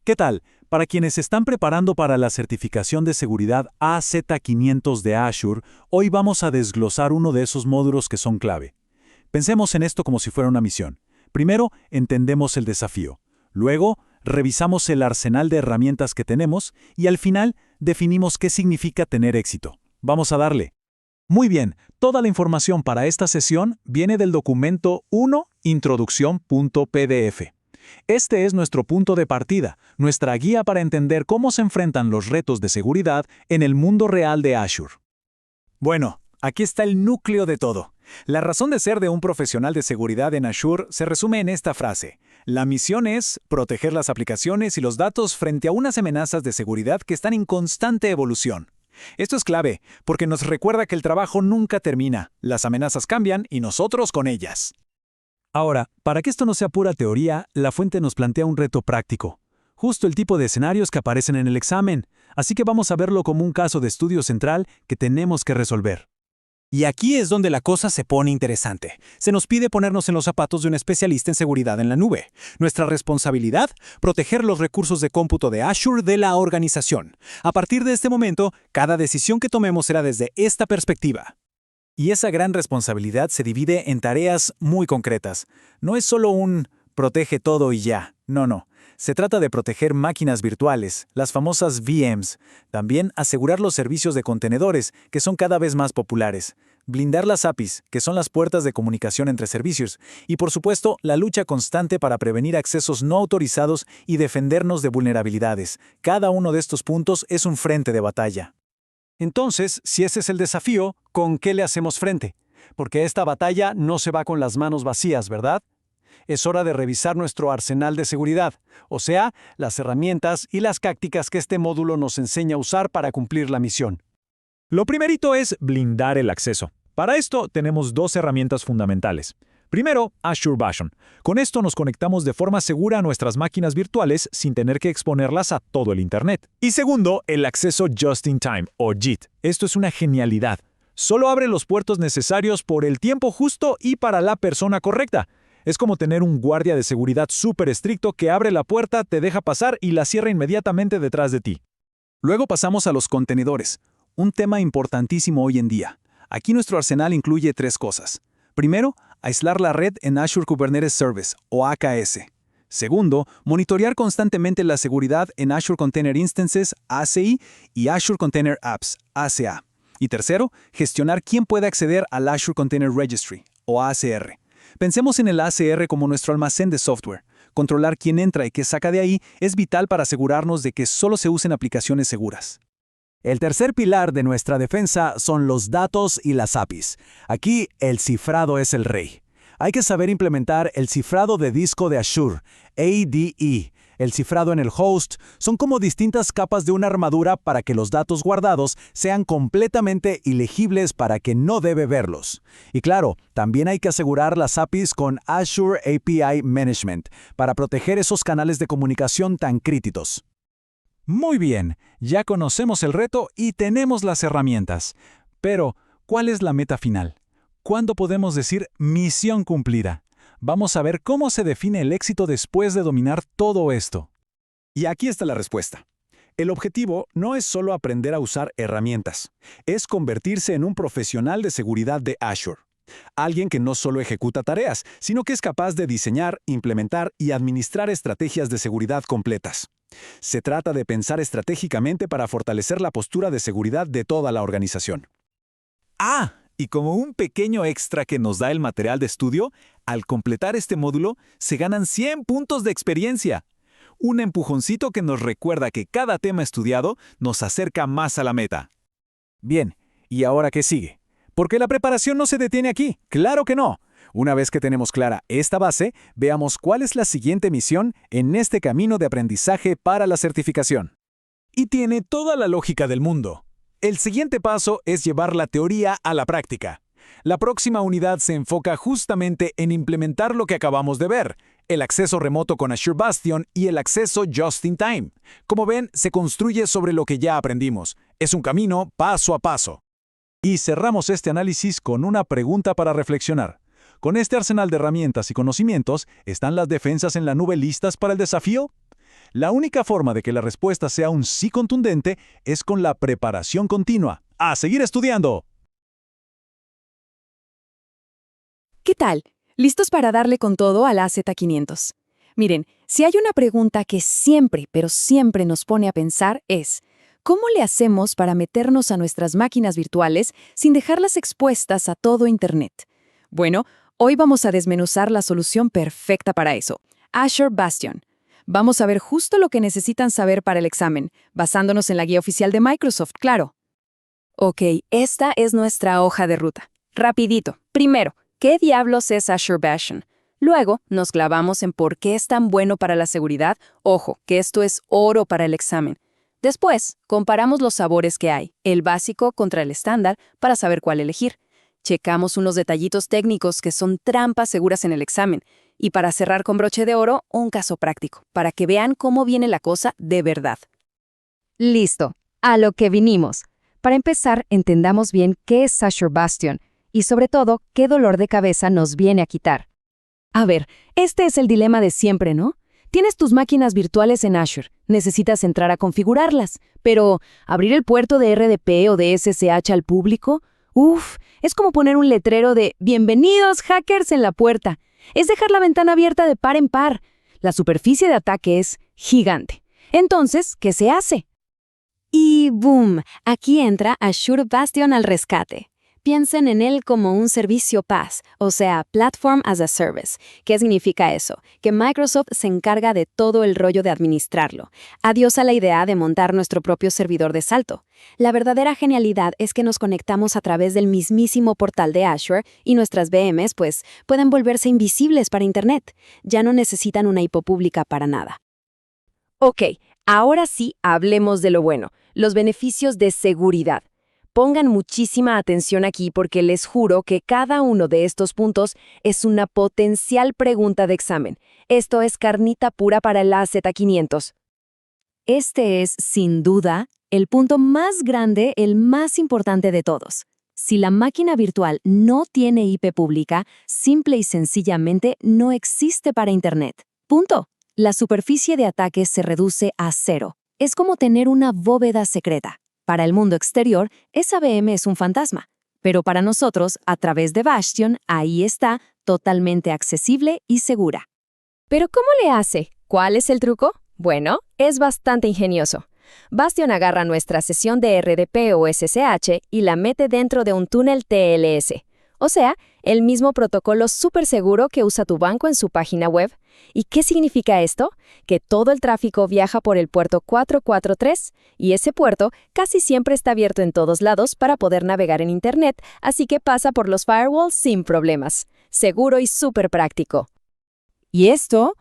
¿Qué tal? Para quienes se están preparando para la certificación de seguridad AZ500 de Azure, hoy vamos a desglosar uno de esos módulos que son clave. Pensemos en esto como si fuera una misión. Primero, entendemos el desafío. Luego, revisamos el arsenal de herramientas que tenemos y al final, definimos qué significa tener éxito. Vamos a darle. Muy bien, toda la información para esta sesión viene del documento 1, introducción.pdf. Este es nuestro punto de partida, nuestra guía para entender cómo se enfrentan los retos de seguridad en el mundo real de Azure. Bueno, aquí está el núcleo de todo. La razón de ser de un profesional de seguridad en Azure se resume en esta frase. La misión es proteger las aplicaciones y los datos frente a unas amenazas de seguridad que están en constante evolución. Esto es clave, porque nos recuerda que el trabajo nunca termina, las amenazas cambian y nosotros con ellas. Ahora, para que esto no sea pura teoría, la fuente nos plantea un reto práctico. Justo el tipo de escenarios que aparecen en el examen, así que vamos a verlo como un caso de estudio central que tenemos que resolver. Y aquí es donde la cosa se pone interesante. Se nos pide ponernos en los zapatos de un especialista en seguridad en la nube. Nuestra responsabilidad, proteger los recursos de cómputo de Azure de la organización. A partir de este momento, cada decisión que tomemos será desde esta perspectiva. Y esa gran responsabilidad se divide en tareas muy concretas. No es solo un protege todo y ya. No. Se trata de proteger máquinas virtuales, las famosas VMs. También asegurar los servicios de contenedores, que son cada vez más populares. Blindar las APIs, que son las puertas de comunicación entre servicios. Y por supuesto, la lucha constante para prevenir accesos no autorizados y defendernos de vulnerabilidades. Cada uno de estos puntos es un frente de batalla. Entonces, si ese es el desafío, ¿con qué le hacemos frente? Porque esta batalla no se va con las manos vacías, ¿verdad? Es hora de revisar nuestro arsenal de seguridad, o sea, las herramientas y las tácticas que este módulo nos enseña a usar para cumplir la misión. Lo primerito es blindar el acceso. Para esto tenemos dos herramientas fundamentales. Primero, Azure Bastion. Con esto nos conectamos de forma segura a nuestras máquinas virtuales sin tener que exponerlas a todo el Internet. Y segundo, el acceso Just in Time, o JIT. Esto es una genialidad. Solo abre los puertos necesarios por el tiempo justo y para la persona correcta. Es como tener un guardia de seguridad súper estricto que abre la puerta, te deja pasar y la cierra inmediatamente detrás de ti. Luego pasamos a los contenedores, un tema importantísimo hoy en día. Aquí nuestro arsenal incluye tres cosas. Primero, aislar la red en Azure Kubernetes Service, o AKS. Segundo, monitorear constantemente la seguridad en Azure Container Instances, ACI, y Azure Container Apps, ACA. Y tercero, gestionar quién puede acceder al Azure Container Registry, o ACR. Pensemos en el ACR como nuestro almacén de software. Controlar quién entra y qué saca de ahí es vital para asegurarnos de que solo se usen aplicaciones seguras. El tercer pilar de nuestra defensa son los datos y las APIs. Aquí el cifrado es el rey. Hay que saber implementar el cifrado de disco de Azure, ADE. El cifrado en el host son como distintas capas de una armadura para que los datos guardados sean completamente ilegibles para quien no debe verlos. Y claro, también hay que asegurar las APIs con Azure API Management para proteger esos canales de comunicación tan críticos. Muy bien, ya conocemos el reto y tenemos las herramientas. Pero, ¿cuál es la meta final? ¿Cuándo podemos decir misión cumplida? Vamos a ver cómo se define el éxito después de dominar todo esto. Y aquí está la respuesta. El objetivo no es solo aprender a usar herramientas, es convertirse en un profesional de seguridad de Azure. Alguien que no solo ejecuta tareas, sino que es capaz de diseñar, implementar y administrar estrategias de seguridad completas. Se trata de pensar estratégicamente para fortalecer la postura de seguridad de toda la organización. Y como un pequeño extra que nos da el material de estudio, al completar este módulo se ganan 100 puntos de experiencia. Un empujoncito que nos recuerda que cada tema estudiado nos acerca más a la meta. Bien, ¿y ahora qué sigue? Porque la preparación no se detiene aquí, ¡claro que no! Una vez que tenemos clara esta base, veamos cuál es la siguiente misión en este camino de aprendizaje para la certificación. Y tiene toda la lógica del mundo. El siguiente paso es llevar la teoría a la práctica. La próxima unidad se enfoca justamente en implementar lo que acabamos de ver, el acceso remoto con Azure Bastion y el acceso Just in Time. Como ven, se construye sobre lo que ya aprendimos. Es un camino paso a paso. Y cerramos este análisis con una pregunta para reflexionar. ¿Con este arsenal de herramientas y conocimientos, están las defensas en la nube listas para el desafío? La única forma de que la respuesta sea un sí contundente es con la preparación continua. ¡A seguir estudiando! ¿Qué tal? ¿Listos para darle con todo a la AZ500? Miren, si hay una pregunta que siempre, pero siempre nos pone a pensar es, ¿cómo le hacemos para meternos a nuestras máquinas virtuales sin dejarlas expuestas a todo Internet? Bueno, hoy vamos a desmenuzar la solución perfecta para eso, Azure Bastion. Vamos a ver justo lo que necesitan saber para el examen, basándonos en la guía oficial de Microsoft, claro. Ok, esta es nuestra hoja de ruta. Rapidito. Primero, ¿qué diablos es Azure Bastion? Luego, nos clavamos en por qué es tan bueno para la seguridad. Ojo, que esto es oro para el examen. Después, comparamos los sabores que hay, el básico contra el estándar, para saber cuál elegir. Checamos unos detallitos técnicos que son trampas seguras en el examen. Y para cerrar con broche de oro, un caso práctico, para que vean cómo viene la cosa de verdad. Listo, a lo que vinimos. Para empezar, entendamos bien qué es Azure Bastion y sobre todo, qué dolor de cabeza nos viene a quitar. A ver, este es el dilema de siempre, ¿no? Tienes tus máquinas virtuales en Azure, necesitas entrar a configurarlas, pero ¿abrir el puerto de RDP o de SSH al público? Es como poner un letrero de «Bienvenidos, hackers» en la puerta. Es dejar la ventana abierta de par en par. La superficie de ataque es gigante. Entonces, ¿qué se hace? Y ¡boom! Aquí entra Azure Bastion al rescate. Piensen en él como un servicio PaaS, o sea, Platform as a Service. ¿Qué significa eso? Que Microsoft se encarga de todo el rollo de administrarlo. Adiós a la idea de montar nuestro propio servidor de salto. La verdadera genialidad es que nos conectamos a través del mismísimo portal de Azure y nuestras VMs, pues, pueden volverse invisibles para Internet. Ya no necesitan una IP pública para nada. Ok, ahora sí hablemos de lo bueno, los beneficios de seguridad. Pongan muchísima atención aquí porque les juro que cada uno de estos puntos es una potencial pregunta de examen. Esto es carnita pura para el AZ500. Este es, sin duda, el punto más grande, el más importante de todos. Si la máquina virtual no tiene IP pública, simple y sencillamente no existe para Internet. Punto. La superficie de ataque se reduce a cero. Es como tener una bóveda secreta. Para el mundo exterior, esa VM es un fantasma. Pero para nosotros, a través de Bastion, ahí está, totalmente accesible y segura. ¿Pero cómo le hace? ¿Cuál es el truco? Bueno, es bastante ingenioso. Bastion agarra nuestra sesión de RDP o SSH y la mete dentro de un túnel TLS. O sea, el mismo protocolo súper seguro que usa tu banco en su página web. ¿Y qué significa esto? Que todo el tráfico viaja por el puerto 443 y ese puerto casi siempre está abierto en todos lados para poder navegar en Internet, así que pasa por los firewalls sin problemas. Seguro y súper práctico. Y esto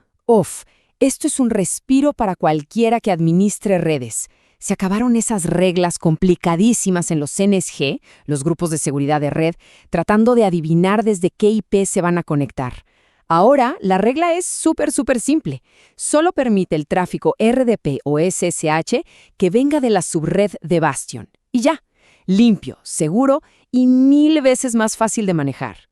es un respiro para cualquiera que administre redes. Se acabaron esas reglas complicadísimas en los NSG, los grupos de seguridad de red, tratando de adivinar desde qué IP se van a conectar. Ahora, la regla es súper simple. Solo permite el tráfico RDP o SSH que venga de la subred de Bastion. Y ya, limpio, seguro y 1000 veces más fácil de manejar.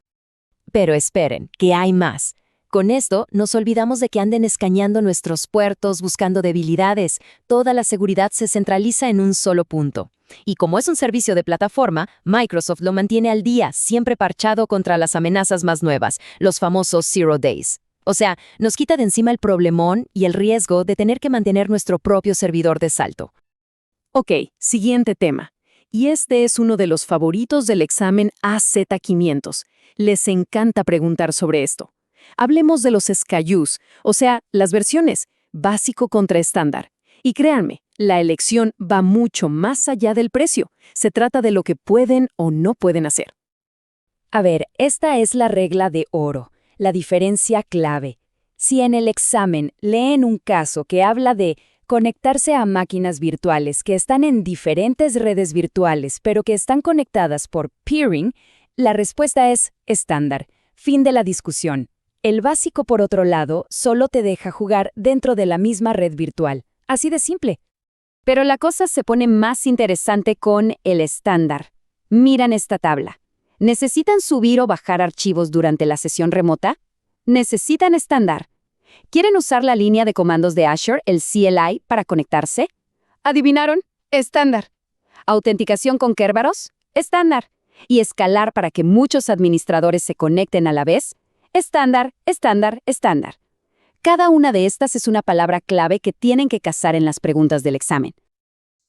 Pero esperen, que hay más. Con esto, nos olvidamos de que anden escaneando nuestros puertos buscando debilidades. Toda la seguridad se centraliza en un solo punto. Y como es un servicio de plataforma, Microsoft lo mantiene al día, siempre parchado contra las amenazas más nuevas, los famosos Zero Days. O sea, nos quita de encima el problemón y el riesgo de tener que mantener nuestro propio servidor de salto. Ok, siguiente tema. Y este es uno de los favoritos del examen AZ500. Les encanta preguntar sobre esto. Hablemos de los SKUs, o sea, las versiones, básico contra estándar. Y créanme, la elección va mucho más allá del precio. Se trata de lo que pueden o no pueden hacer. A ver, esta es la regla de oro, la diferencia clave. Si en el examen leen un caso que habla de conectarse a máquinas virtuales que están en diferentes redes virtuales pero que están conectadas por peering, la respuesta es estándar. Fin de la discusión. El básico, por otro lado, solo te deja jugar dentro de la misma red virtual. Así de simple. Pero la cosa se pone más interesante con el estándar. Miran esta tabla. ¿Necesitan subir o bajar archivos durante la sesión remota? Necesitan estándar. ¿Quieren usar la línea de comandos de Azure, el CLI, para conectarse? ¿Adivinaron? Estándar. ¿Autenticación con Kerberos? Estándar. ¿Y escalar para que muchos administradores se conecten a la vez? Estándar, estándar, estándar. Cada una de estas es una palabra clave que tienen que cazar en las preguntas del examen.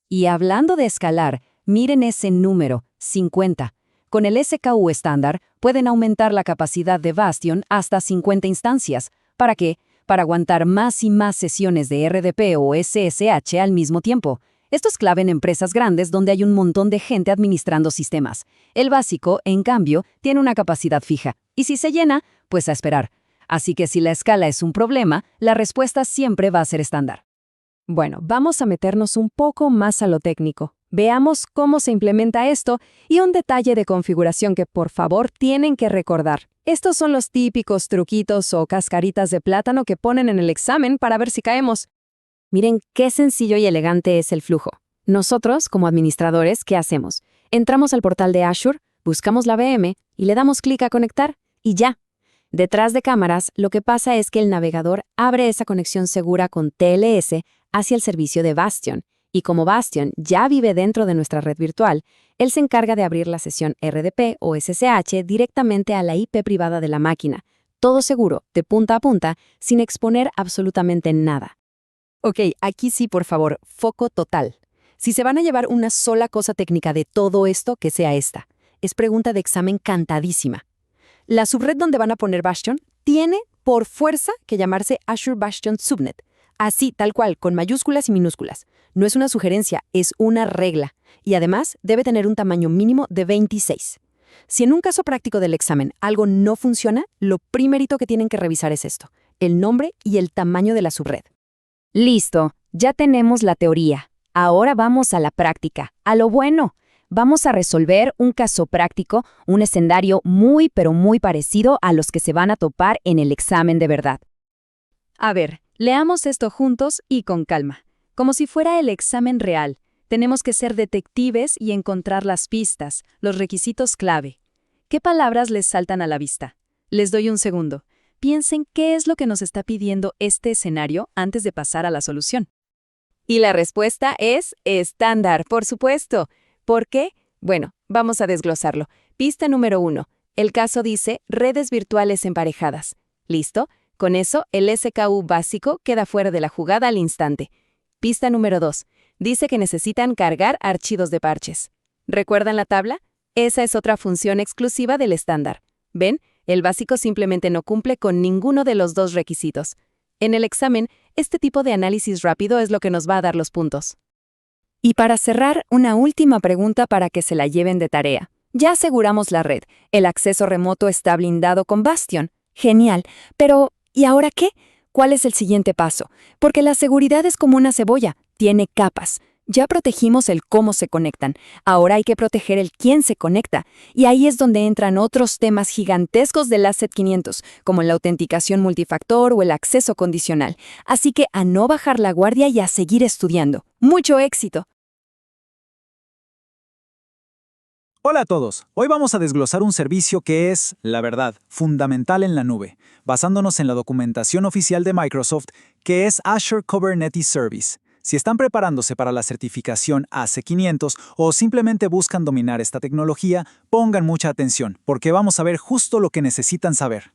Y hablando de escalar, miren ese número, 50. Con el SKU estándar, pueden aumentar la capacidad de Bastion hasta 50 instancias. ¿Para qué? Para aguantar más y más sesiones de RDP o SSH al mismo tiempo. Esto es clave en empresas grandes donde hay un montón de gente administrando sistemas. El básico, en cambio, tiene una capacidad fija. Y si se llena, pues a esperar. Así que si la escala es un problema, la respuesta siempre va a ser estándar. Bueno, vamos a meternos un poco más a lo técnico. Veamos cómo se implementa esto y un detalle de configuración que por favor tienen que recordar. Estos son los típicos truquitos o cascaritas de plátano que ponen en el examen para ver si caemos. Miren qué sencillo y elegante es el flujo. Nosotros, como administradores, ¿qué hacemos? Entramos al portal de Azure, buscamos la VM y le damos clic a conectar y ya. Detrás de cámaras, lo que pasa es que el navegador abre esa conexión segura con TLS hacia el servicio de Bastion, y como Bastion ya vive dentro de nuestra red virtual, él se encarga de abrir la sesión RDP o SSH directamente a la IP privada de la máquina, todo seguro, de punta a punta, sin exponer absolutamente nada. Ok, aquí sí, por favor, foco total. Si se van a llevar una sola cosa técnica de todo esto, que sea esta. Es pregunta de examen cantadísima. La subred donde van a poner Bastion tiene, por fuerza, que llamarse Azure Bastion Subnet. Así, tal cual, con mayúsculas y minúsculas. No es una sugerencia, es una regla. Y además, debe tener un tamaño mínimo de 26. Si en un caso práctico del examen algo no funciona, lo primerito que tienen que revisar es esto, el nombre y el tamaño de la subred. Listo, ya tenemos la teoría. Ahora vamos a la práctica, a lo bueno. Vamos a resolver un caso práctico, un escenario muy pero muy parecido a los que se van a topar en el examen de verdad. A ver, leamos esto juntos y con calma. Como si fuera el examen real, tenemos que ser detectives y encontrar las pistas, los requisitos clave. ¿Qué palabras les saltan a la vista? Les doy un segundo. Piensen qué es lo que nos está pidiendo este escenario antes de pasar a la solución. Y la respuesta es estándar, por supuesto. ¿Por qué? Bueno, vamos a desglosarlo. Pista número 1. El caso dice redes virtuales emparejadas. ¿Listo? Con eso, el SKU básico queda fuera de la jugada al instante. Pista número 2. Dice que necesitan cargar archivos de parches. ¿Recuerdan la tabla? Esa es otra función exclusiva del estándar. ¿Ven? El básico simplemente no cumple con ninguno de los dos requisitos. En el examen, este tipo de análisis rápido es lo que nos va a dar los puntos. Y para cerrar, una última pregunta para que se la lleven de tarea. Ya aseguramos la red. El acceso remoto está blindado con Bastion. Genial. Pero, ¿y ahora qué? ¿Cuál es el siguiente paso? Porque la seguridad es como una cebolla. Tiene capas. Ya protegimos el cómo se conectan. Ahora hay que proteger el quién se conecta. Y ahí es donde entran otros temas gigantescos del ASET 500, como la autenticación multifactor o el acceso condicional. Así que a no bajar la guardia y a seguir estudiando. ¡Mucho éxito! Hola a todos. Hoy vamos a desglosar un servicio que es, la verdad, fundamental en la nube, basándonos en la documentación oficial de Microsoft, que es Azure Kubernetes Service. Si están preparándose para la certificación AC500 o simplemente buscan dominar esta tecnología, pongan mucha atención, porque vamos a ver justo lo que necesitan saber.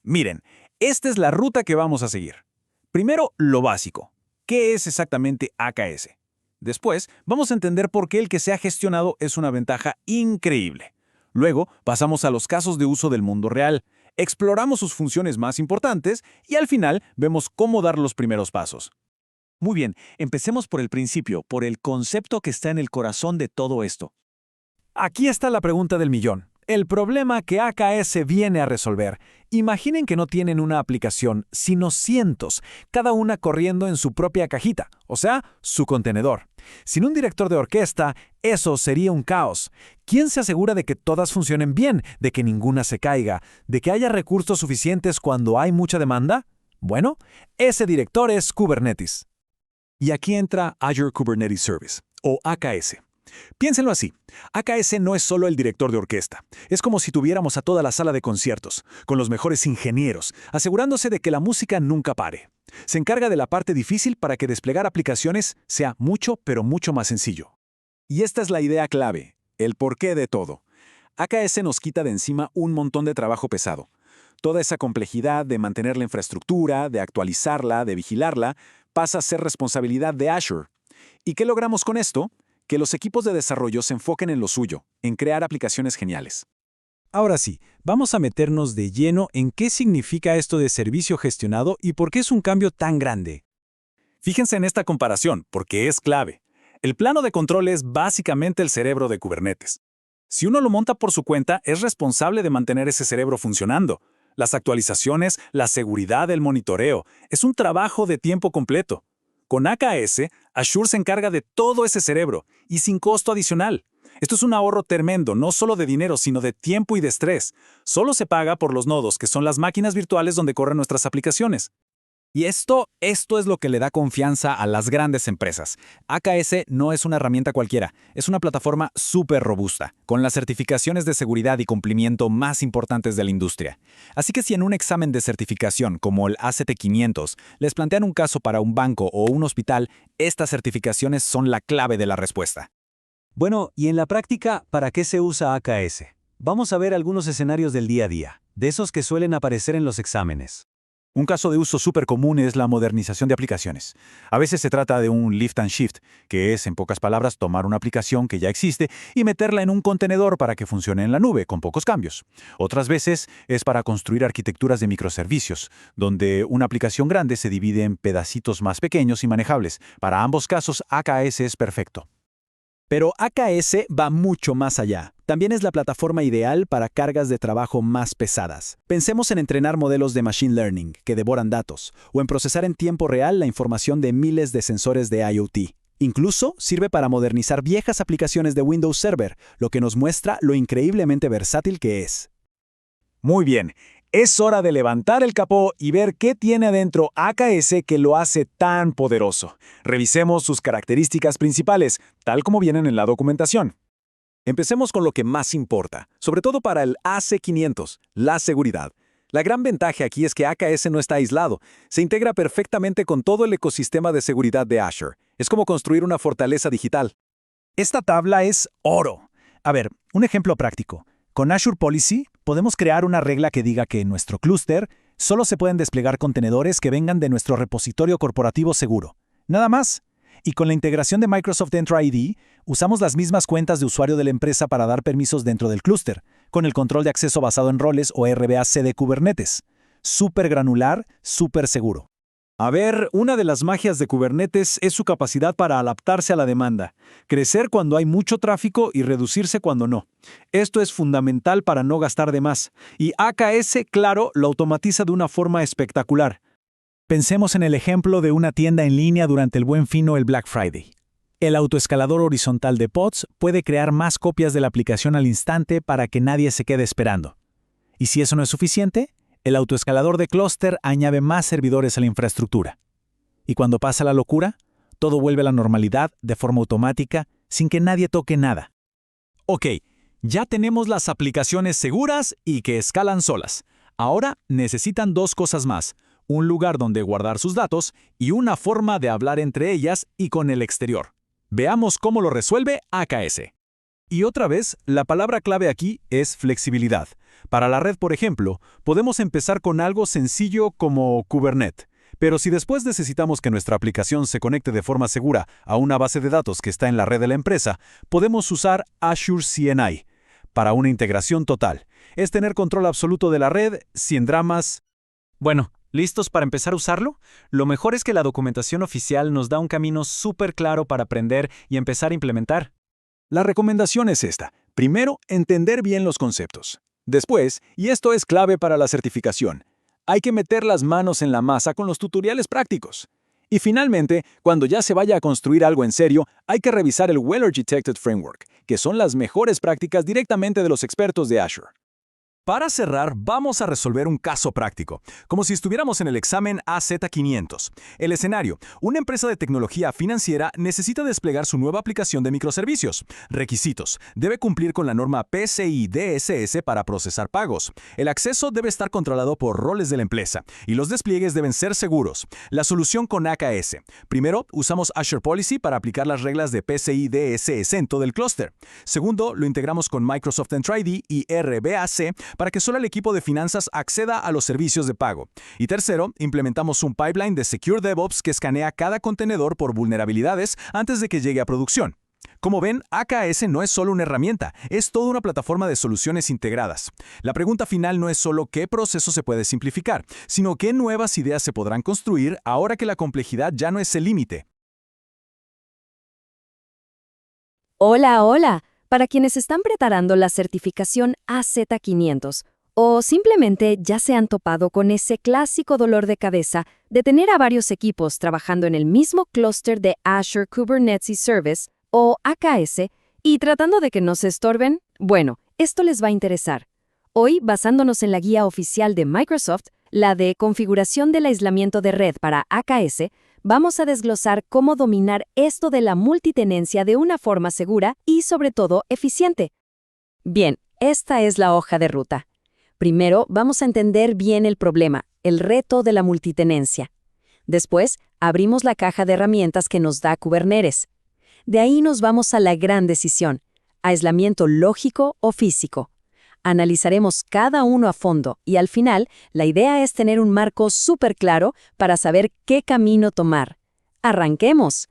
Miren, esta es la ruta que vamos a seguir. Primero, lo básico. ¿Qué es exactamente AKS? Después, vamos a entender por qué el que sea gestionado es una ventaja increíble. Luego, pasamos a los casos de uso del mundo real, exploramos sus funciones más importantes y al final vemos cómo dar los primeros pasos. Muy bien, empecemos por el principio, por el concepto que está en el corazón de todo esto. Aquí está la pregunta del millón. El problema que AKS viene a resolver. Imaginen que no tienen una aplicación, sino cientos, cada una corriendo en su propia cajita, o sea, su contenedor. Sin un director de orquesta, eso sería un caos. ¿Quién se asegura de que todas funcionen bien, de que ninguna se caiga, de que haya recursos suficientes cuando hay mucha demanda? Bueno, ese director es Kubernetes. Y aquí entra Azure Kubernetes Service, o AKS. Piénsenlo así. AKS no es solo el director de orquesta. Es como si tuviéramos a toda la sala de conciertos, con los mejores ingenieros, asegurándose de que la música nunca pare. Se encarga de la parte difícil para que desplegar aplicaciones sea mucho, pero mucho más sencillo. Y esta es la idea clave, el porqué de todo. AKS nos quita de encima un montón de trabajo pesado. Toda esa complejidad de mantener la infraestructura, de actualizarla, de vigilarla, pasa a ser responsabilidad de Azure. ¿Y qué logramos con esto? Que los equipos de desarrollo se enfoquen en lo suyo, en crear aplicaciones geniales. Ahora sí, vamos a meternos de lleno en qué significa esto de servicio gestionado y por qué es un cambio tan grande. Fíjense en esta comparación, porque es clave. El plano de control es básicamente el cerebro de Kubernetes. Si uno lo monta por su cuenta, es responsable de mantener ese cerebro funcionando. Las actualizaciones, la seguridad, el monitoreo, es un trabajo de tiempo completo. Con AKS, Azure se encarga de todo ese cerebro, y sin costo adicional. Esto es un ahorro tremendo, no solo de dinero, sino de tiempo y de estrés. Solo se paga por los nodos, que son las máquinas virtuales donde corren nuestras aplicaciones. Y esto es lo que le da confianza a las grandes empresas. AKS no es una herramienta cualquiera, es una plataforma súper robusta, con las certificaciones de seguridad y cumplimiento más importantes de la industria. Así que si en un examen de certificación como el ACT500 les plantean un caso para un banco o un hospital, estas certificaciones son la clave de la respuesta. Bueno, y en la práctica, ¿para qué se usa AKS? Vamos a ver algunos escenarios del día a día, de esos que suelen aparecer en los exámenes. Un caso de uso súper común es la modernización de aplicaciones. A veces se trata de un lift and shift, que es, en pocas palabras, tomar una aplicación que ya existe y meterla en un contenedor para que funcione en la nube, con pocos cambios. Otras veces es para construir arquitecturas de microservicios, donde una aplicación grande se divide en pedacitos más pequeños y manejables. Para ambos casos, AKS es perfecto. Pero AKS va mucho más allá. También es la plataforma ideal para cargas de trabajo más pesadas. Pensemos en entrenar modelos de Machine Learning que devoran datos, o en procesar en tiempo real la información de miles de sensores de IoT. Incluso sirve para modernizar viejas aplicaciones de Windows Server, lo que nos muestra lo increíblemente versátil que es. Muy bien, es hora de levantar el capó y ver qué tiene adentro AKS que lo hace tan poderoso. Revisemos sus características principales, tal como vienen en la documentación. Empecemos con lo que más importa, sobre todo para el AC500, la seguridad. La gran ventaja aquí es que AKS no está aislado, se integra perfectamente con todo el ecosistema de seguridad de Azure. Es como construir una fortaleza digital. Esta tabla es oro. A ver, un ejemplo práctico. Con Azure Policy podemos crear una regla que diga que en nuestro clúster solo se pueden desplegar contenedores que vengan de nuestro repositorio corporativo seguro. Nada más. Y con la integración de Microsoft Entra ID, usamos las mismas cuentas de usuario de la empresa para dar permisos dentro del clúster, con el control de acceso basado en roles o RBAC de Kubernetes. Súper granular, súper seguro. A ver, una de las magias de Kubernetes es su capacidad para adaptarse a la demanda, crecer cuando hay mucho tráfico y reducirse cuando no. Esto es fundamental para no gastar de más, y AKS, claro, lo automatiza de una forma espectacular. Pensemos en el ejemplo de una tienda en línea durante el Buen Fin o el Black Friday. El autoescalador horizontal de pods puede crear más copias de la aplicación al instante para que nadie se quede esperando. Y si eso no es suficiente, el autoescalador de clúster añade más servidores a la infraestructura. Y cuando pasa la locura, todo vuelve a la normalidad de forma automática, sin que nadie toque nada. Ok, ya tenemos las aplicaciones seguras y que escalan solas. Ahora necesitan dos cosas más: un lugar donde guardar sus datos y una forma de hablar entre ellas y con el exterior. Veamos cómo lo resuelve AKS. Y otra vez, la palabra clave aquí es flexibilidad. Para la red, por ejemplo, podemos empezar con algo sencillo como Kubernetes. Pero si después necesitamos que nuestra aplicación se conecte de forma segura a una base de datos que está en la red de la empresa, podemos usar Azure CNI para una integración total. Es tener control absoluto de la red, sin dramas. Bueno, ¿listos para empezar a usarlo? Lo mejor es que la documentación oficial nos da un camino súper claro para aprender y empezar a implementar. La recomendación es esta. Primero, entender bien los conceptos. Después, y esto es clave para la certificación, hay que meter las manos en la masa con los tutoriales prácticos. Y finalmente, cuando ya se vaya a construir algo en serio, hay que revisar el Well Architected Framework, que son las mejores prácticas directamente de los expertos de Azure. Para cerrar, vamos a resolver un caso práctico, como si estuviéramos en el examen AZ500. El escenario: una empresa de tecnología financiera necesita desplegar su nueva aplicación de microservicios. Requisitos: debe cumplir con la norma PCI DSS para procesar pagos. El acceso debe estar controlado por roles de la empresa y los despliegues deben ser seguros. La solución con AKS: primero, usamos Azure Policy para aplicar las reglas de PCI DSS en todo el clúster. Segundo, lo integramos con Microsoft Entra ID y RBAC para que solo el equipo de finanzas acceda a los servicios de pago. Y tercero, implementamos un pipeline de Secure DevOps que escanea cada contenedor por vulnerabilidades antes de que llegue a producción. Como ven, AKS no es solo una herramienta, es toda una plataforma de soluciones integradas. La pregunta final no es solo qué proceso se puede simplificar, sino qué nuevas ideas se podrán construir ahora que la complejidad ya no es el límite. Hola, hola. Para quienes están preparando la certificación AZ500 o simplemente ya se han topado con ese clásico dolor de cabeza de tener a varios equipos trabajando en el mismo clúster de Azure Kubernetes Service o AKS y tratando de que no se estorben, bueno, esto les va a interesar. Hoy, basándonos en la guía oficial de Microsoft, la de configuración del aislamiento de red para AKS, vamos a desglosar cómo dominar esto de la multitenencia de una forma segura y, sobre todo, eficiente. Bien, esta es la hoja de ruta. Primero, vamos a entender bien el problema, el reto de la multitenencia. Después, abrimos la caja de herramientas que nos da Kubernetes. De ahí nos vamos a la gran decisión: aislamiento lógico o físico. Analizaremos cada uno a fondo y al final la idea es tener un marco súper claro para saber qué camino tomar. ¡Arranquemos!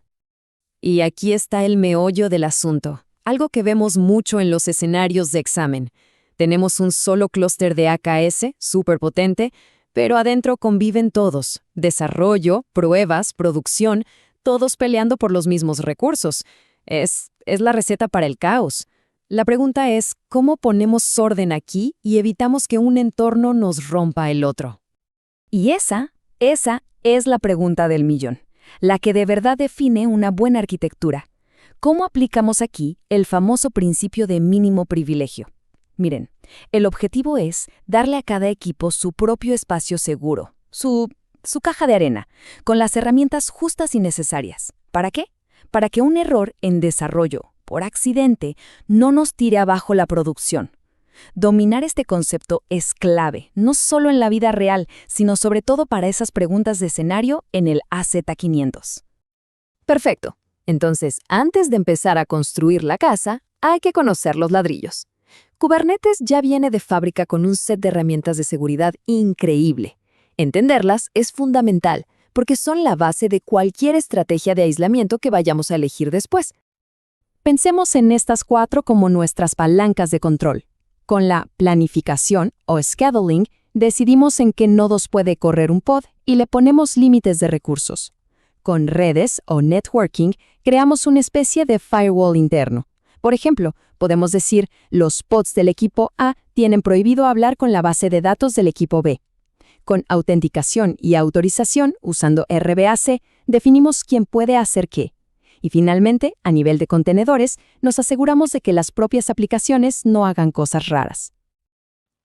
Y aquí está el meollo del asunto, algo que vemos mucho en los escenarios de examen. Tenemos un solo clúster de AKS, súper potente, pero adentro conviven todos: desarrollo, pruebas, producción, todos peleando por los mismos recursos. Es la receta para el caos. La pregunta es, ¿cómo ponemos orden aquí y evitamos que un entorno nos rompa el otro? Y esa es la pregunta del millón, la que de verdad define una buena arquitectura. ¿Cómo aplicamos aquí el famoso principio de mínimo privilegio? Miren, el objetivo es darle a cada equipo su propio espacio seguro, su caja de arena, con las herramientas justas y necesarias. ¿Para qué? Para que un error en desarrollo, por accidente, no nos tire abajo la producción. Dominar este concepto es clave, no solo en la vida real, sino sobre todo para esas preguntas de escenario en el AZ500. Perfecto. Entonces, antes de empezar a construir la casa, hay que conocer los ladrillos. Kubernetes ya viene de fábrica con un set de herramientas de seguridad increíble. Entenderlas es fundamental, porque son la base de cualquier estrategia de aislamiento que vayamos a elegir después. Pensemos en estas 4 como nuestras palancas de control. Con la planificación o scheduling, decidimos en qué nodos puede correr un pod y le ponemos límites de recursos. Con redes o networking, creamos una especie de firewall interno. Por ejemplo, podemos decir, los pods del equipo A tienen prohibido hablar con la base de datos del equipo B. Con autenticación y autorización, usando RBAC, definimos quién puede hacer qué. Y finalmente, a nivel de contenedores, nos aseguramos de que las propias aplicaciones no hagan cosas raras.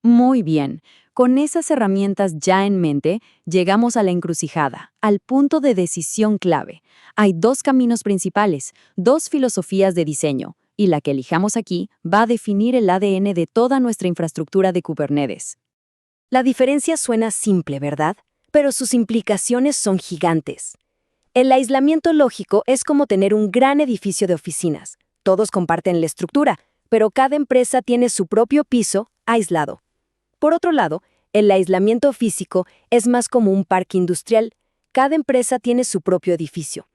Muy bien, con esas herramientas ya en mente, llegamos a la encrucijada, al punto de decisión clave. Hay 2 caminos principales, 2 filosofías de diseño, y la que elijamos aquí va a definir el ADN de toda nuestra infraestructura de Kubernetes. La diferencia suena simple, ¿verdad? Pero sus implicaciones son gigantes. El aislamiento lógico es como tener un gran edificio de oficinas. Todos comparten la estructura, pero cada empresa tiene su propio piso aislado. Por otro lado, el aislamiento físico es más como un parque industrial. Cada empresa tiene su propio edificio.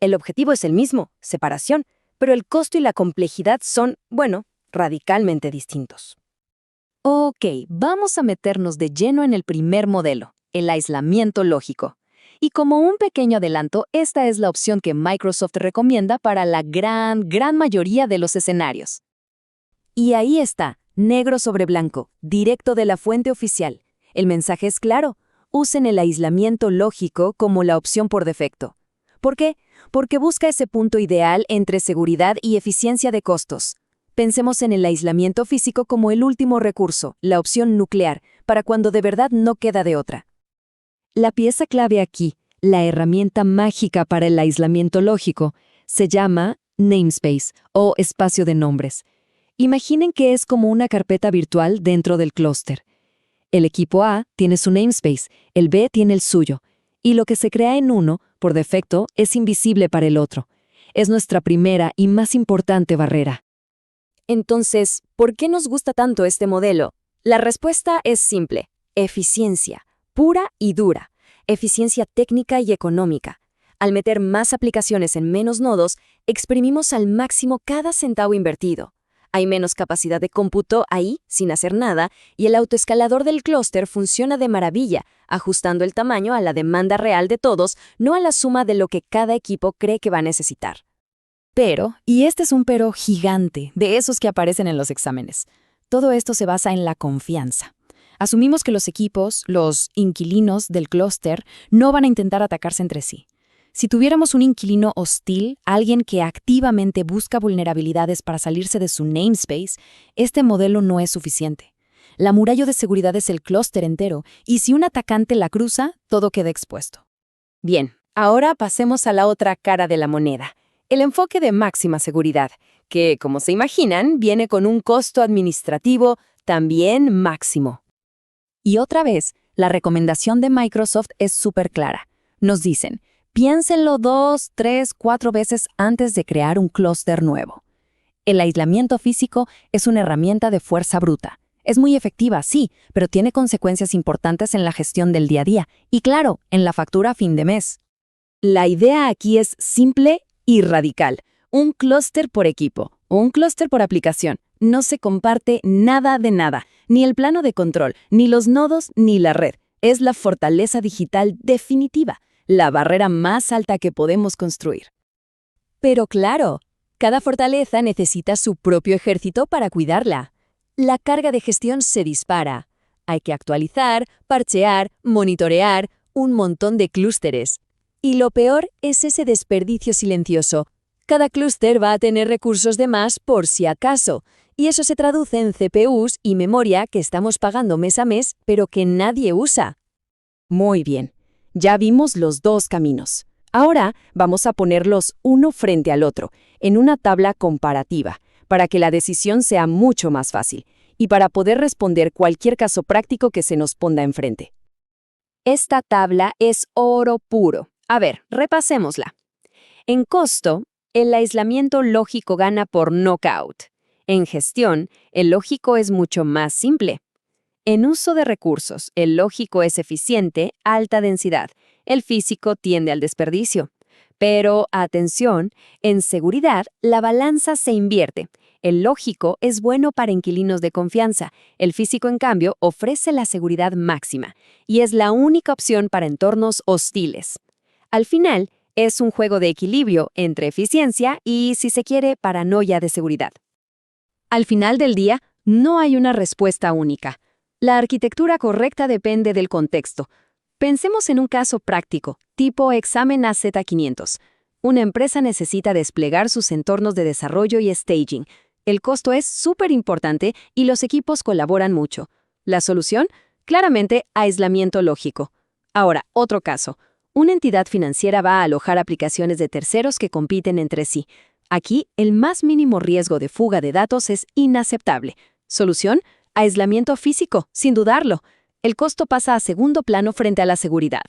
El objetivo es el mismo, separación, pero el costo y la complejidad son, radicalmente distintos. Ok, vamos a meternos de lleno en el primer modelo, el aislamiento lógico. Y como un pequeño adelanto, esta es la opción que Microsoft recomienda para la gran mayoría de los escenarios. Y ahí está, negro sobre blanco, directo de la fuente oficial. El mensaje es claro: usen el aislamiento lógico como la opción por defecto. ¿Por qué? Porque busca ese punto ideal entre seguridad y eficiencia de costos. Pensemos en el aislamiento físico como el último recurso, la opción nuclear, para cuando de verdad no queda de otra. La pieza clave aquí, la herramienta mágica para el aislamiento lógico, se llama namespace o espacio de nombres. Imaginen que es como una carpeta virtual dentro del clúster. El equipo A tiene su namespace, el B tiene el suyo, y lo que se crea en uno, por defecto, es invisible para el otro. Es nuestra primera y más importante barrera. Entonces, ¿por qué nos gusta tanto este modelo? La respuesta es simple: eficiencia, pura y dura, eficiencia técnica y económica. Al meter más aplicaciones en menos nodos, exprimimos al máximo cada centavo invertido. Hay menos capacidad de cómputo ahí, sin hacer nada, y el autoescalador del clúster funciona de maravilla, ajustando el tamaño a la demanda real de todos, no a la suma de lo que cada equipo cree que va a necesitar. Pero, y este es un pero gigante, de esos que aparecen en los exámenes, todo esto se basa en la confianza. Asumimos que los equipos, los inquilinos del clúster, no van a intentar atacarse entre sí. Si tuviéramos un inquilino hostil, alguien que activamente busca vulnerabilidades para salirse de su namespace, este modelo no es suficiente. La muralla de seguridad es el clúster entero, y si un atacante la cruza, todo queda expuesto. Bien, ahora pasemos a la otra cara de la moneda, el enfoque de máxima seguridad, que, como se imaginan, viene con un costo administrativo también máximo. Y otra vez, la recomendación de Microsoft es súper clara. Nos dicen: piénsenlo 2, 3, 4 veces antes de crear un clúster nuevo. El aislamiento físico es una herramienta de fuerza bruta. Es muy efectiva, sí, pero tiene consecuencias importantes en la gestión del día a día y, claro, en la factura a fin de mes. La idea aquí es simple y radical. Un clúster por equipo, un clúster por aplicación. No se comparte nada de nada, ni el plano de control, ni los nodos, ni la red. Es la fortaleza digital definitiva, la barrera más alta que podemos construir. Pero claro, cada fortaleza necesita su propio ejército para cuidarla. La carga de gestión se dispara. Hay que actualizar, parchear, monitorear, un montón de clústeres. Y lo peor es ese desperdicio silencioso. Cada clúster va a tener recursos de más por si acaso, y eso se traduce en CPUs y memoria que estamos pagando mes a mes, pero que nadie usa. Muy bien. Ya vimos los dos caminos. Ahora vamos a ponerlos uno frente al otro, en una tabla comparativa, para que la decisión sea mucho más fácil, y para poder responder cualquier caso práctico que se nos ponga enfrente. Esta tabla es oro puro. A ver, repasémosla. En costo, el aislamiento lógico gana por knockout. En gestión, el lógico es mucho más simple. En uso de recursos, el lógico es eficiente, alta densidad. El físico tiende al desperdicio. Pero, atención, en seguridad, la balanza se invierte. El lógico es bueno para inquilinos de confianza. El físico, en cambio, ofrece la seguridad máxima y es la única opción para entornos hostiles. Al final, es un juego de equilibrio entre eficiencia y, si se quiere, paranoia de seguridad. Al final del día, no hay una respuesta única. La arquitectura correcta depende del contexto. Pensemos en un caso práctico, tipo examen AZ500. Una empresa necesita desplegar sus entornos de desarrollo y staging. El costo es súper importante y los equipos colaboran mucho. La solución, claramente, aislamiento lógico. Ahora, otro caso. Una entidad financiera va a alojar aplicaciones de terceros que compiten entre sí. Aquí, el más mínimo riesgo de fuga de datos es inaceptable. Solución, aislamiento físico, sin dudarlo. El costo pasa a segundo plano frente a la seguridad.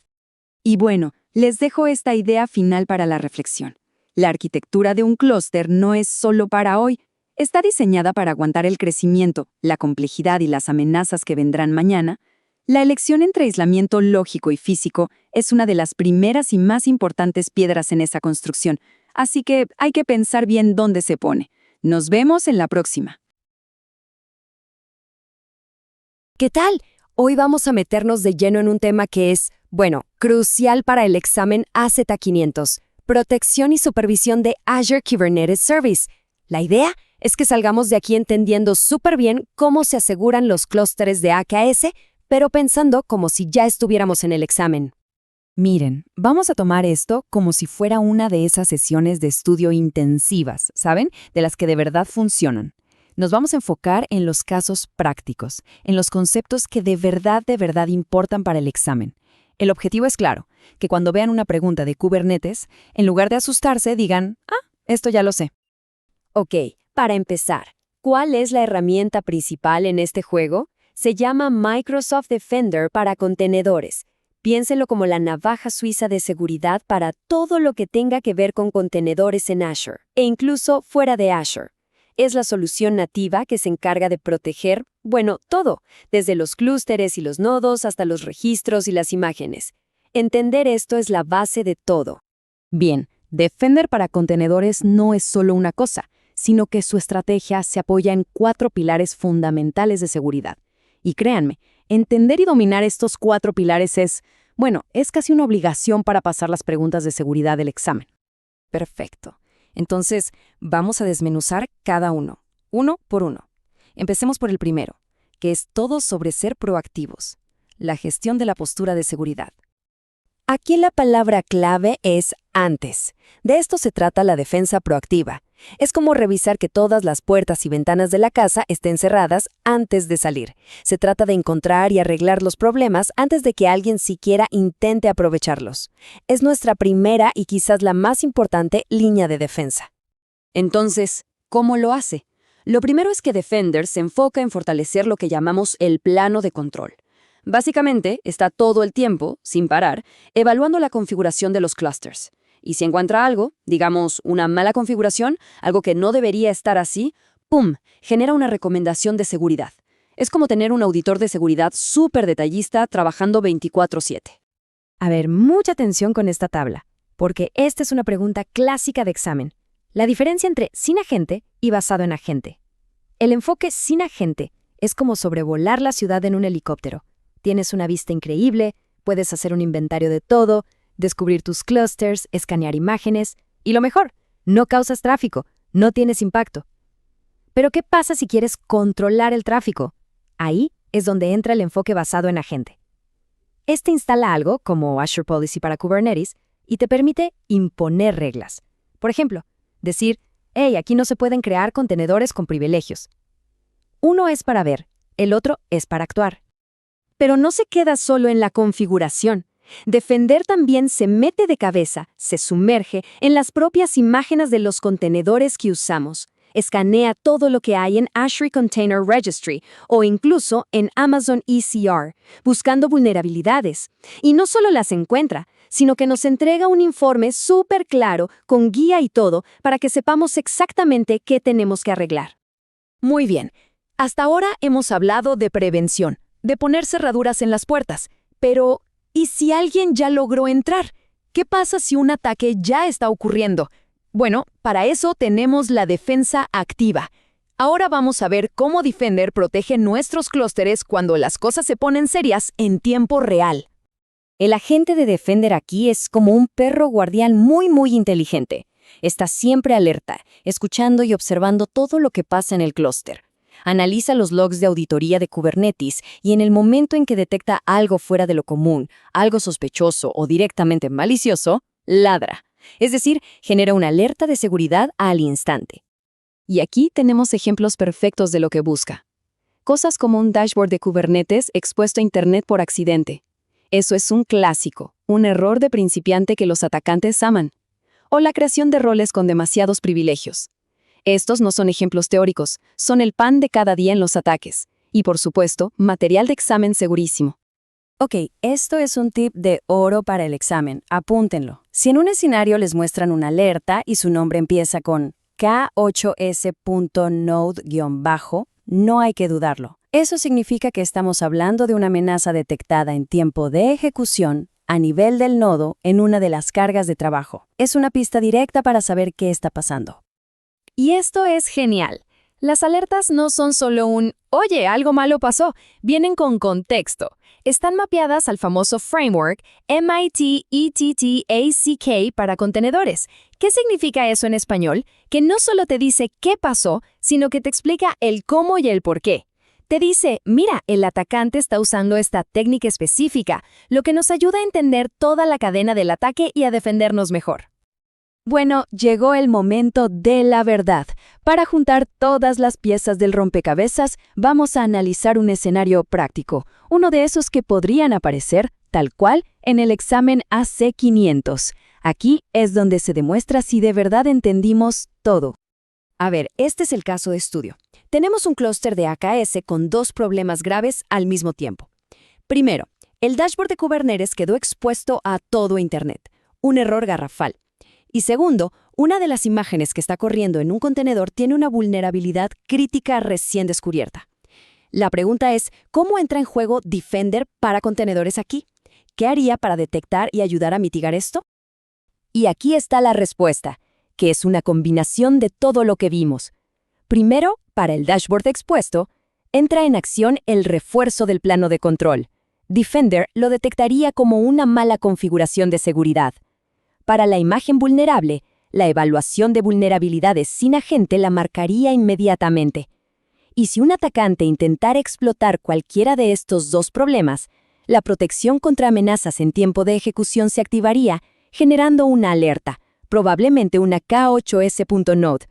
Y bueno, les dejo esta idea final para la reflexión. La arquitectura de un clúster no es solo para hoy. Está diseñada para aguantar el crecimiento, la complejidad y las amenazas que vendrán mañana. La elección entre aislamiento lógico y físico es una de las primeras y más importantes piedras en esa construcción, así que hay que pensar bien dónde se pone. Nos vemos en la próxima. ¿Qué tal? Hoy vamos a meternos de lleno en un tema que es, crucial para el examen AZ500, protección y supervisión de Azure Kubernetes Service. La idea es que salgamos de aquí entendiendo súper bien cómo se aseguran los clústeres de AKS, pero pensando como si ya estuviéramos en el examen. Miren, vamos a tomar esto como si fuera una de esas sesiones de estudio intensivas, ¿saben? De las que de verdad funcionan. Nos vamos a enfocar en los casos prácticos, en los conceptos que de verdad importan para el examen. El objetivo es claro, que cuando vean una pregunta de Kubernetes, en lugar de asustarse, digan, esto ya lo sé. Ok, para empezar, ¿cuál es la herramienta principal en este juego? Se llama Microsoft Defender para contenedores. Piénselo como la navaja suiza de seguridad para todo lo que tenga que ver con contenedores en Azure, e incluso fuera de Azure. Es la solución nativa que se encarga de proteger, todo, desde los clústeres y los nodos hasta los registros y las imágenes. Entender esto es la base de todo. Bien, Defender para contenedores no es solo una cosa, sino que su estrategia se apoya en 4 pilares fundamentales de seguridad. Y créanme, entender y dominar estos 4 pilares es casi una obligación para pasar las preguntas de seguridad del examen. Perfecto. Entonces, vamos a desmenuzar cada uno por uno. Empecemos por el primero, que es todo sobre ser proactivos, la gestión de la postura de seguridad. Aquí la palabra clave es antes. De esto se trata la defensa proactiva. Es como revisar que todas las puertas y ventanas de la casa estén cerradas antes de salir. Se trata de encontrar y arreglar los problemas antes de que alguien siquiera intente aprovecharlos. Es nuestra primera y quizás la más importante línea de defensa. Entonces, ¿cómo lo hace? Lo primero es que Defender se enfoca en fortalecer lo que llamamos el plano de control. Básicamente, está todo el tiempo, sin parar, evaluando la configuración de los clusters. Y si encuentra algo, digamos una mala configuración, algo que no debería estar así, ¡pum!, genera una recomendación de seguridad. Es como tener un auditor de seguridad súper detallista trabajando 24/7. A ver, mucha atención con esta tabla, porque esta es una pregunta clásica de examen. La diferencia entre sin agente y basado en agente. El enfoque sin agente es como sobrevolar la ciudad en un helicóptero. Tienes una vista increíble, puedes hacer un inventario de todo, descubrir tus clusters, escanear imágenes, y lo mejor, no causas tráfico, no tienes impacto. Pero ¿qué pasa si quieres controlar el tráfico? Ahí es donde entra el enfoque basado en agente. Este instala algo, como Azure Policy para Kubernetes, y te permite imponer reglas. Por ejemplo, decir, hey, aquí no se pueden crear contenedores con privilegios. Uno es para ver, el otro es para actuar. Pero no se queda solo en la configuración. Defender también se mete de cabeza, se sumerge en las propias imágenes de los contenedores que usamos. Escanea todo lo que hay en Azure Container Registry o incluso en Amazon ECR, buscando vulnerabilidades. Y no solo las encuentra, sino que nos entrega un informe súper claro, con guía y todo, para que sepamos exactamente qué tenemos que arreglar. Muy bien. Hasta ahora hemos hablado de prevención, de poner cerraduras en las puertas. Pero, ¿y si alguien ya logró entrar? ¿Qué pasa si un ataque ya está ocurriendo? Bueno, para eso tenemos la defensa activa. Ahora vamos a ver cómo Defender protege nuestros clústeres cuando las cosas se ponen serias en tiempo real. El agente de Defender aquí es como un perro guardián muy inteligente. Está siempre alerta, escuchando y observando todo lo que pasa en el clúster. Analiza los logs de auditoría de Kubernetes y en el momento en que detecta algo fuera de lo común, algo sospechoso o directamente malicioso, ladra. Es decir, genera una alerta de seguridad al instante. Y aquí tenemos ejemplos perfectos de lo que busca. Cosas como un dashboard de Kubernetes expuesto a Internet por accidente. Eso es un clásico, un error de principiante que los atacantes aman. O la creación de roles con demasiados privilegios. Estos no son ejemplos teóricos, son el pan de cada día en los ataques. Y por supuesto, material de examen segurísimo. Ok, esto es un tip de oro para el examen, apúntenlo. Si en un escenario les muestran una alerta y su nombre empieza con K8S.node-, no hay que dudarlo. Eso significa que estamos hablando de una amenaza detectada en tiempo de ejecución a nivel del nodo en una de las cargas de trabajo. Es una pista directa para saber qué está pasando. Y esto es genial. Las alertas no son solo un «oye, algo malo pasó», vienen con contexto. Están mapeadas al famoso framework MIT ETT-ACK para contenedores. ¿Qué significa eso en español? Que no solo te dice qué pasó, sino que te explica el cómo y el por qué. Te dice, mira, el atacante está usando esta técnica específica, lo que nos ayuda a entender toda la cadena del ataque y a defendernos mejor. Bueno, llegó el momento de la verdad. Para juntar todas las piezas del rompecabezas, vamos a analizar un escenario práctico, uno de esos que podrían aparecer, tal cual, en el examen AC500. Aquí es donde se demuestra si de verdad entendimos todo. A ver, este es el caso de estudio. Tenemos un clúster de AKS con dos problemas graves al mismo tiempo. Primero, el dashboard de Kubernetes quedó expuesto a todo Internet. Un error garrafal. Y segundo, una de las imágenes que está corriendo en un contenedor tiene una vulnerabilidad crítica recién descubierta. La pregunta es, ¿cómo entra en juego Defender para contenedores aquí? ¿Qué haría para detectar y ayudar a mitigar esto? Y aquí está la respuesta, que es una combinación de todo lo que vimos. Primero, para el dashboard expuesto, entra en acción el refuerzo del plano de control. Defender lo detectaría como una mala configuración de seguridad. Para la imagen vulnerable, la evaluación de vulnerabilidades sin agente la marcaría inmediatamente. Y si un atacante intentara explotar cualquiera de estos dos problemas, la protección contra amenazas en tiempo de ejecución se activaría, generando una alerta, probablemente una K8S.node.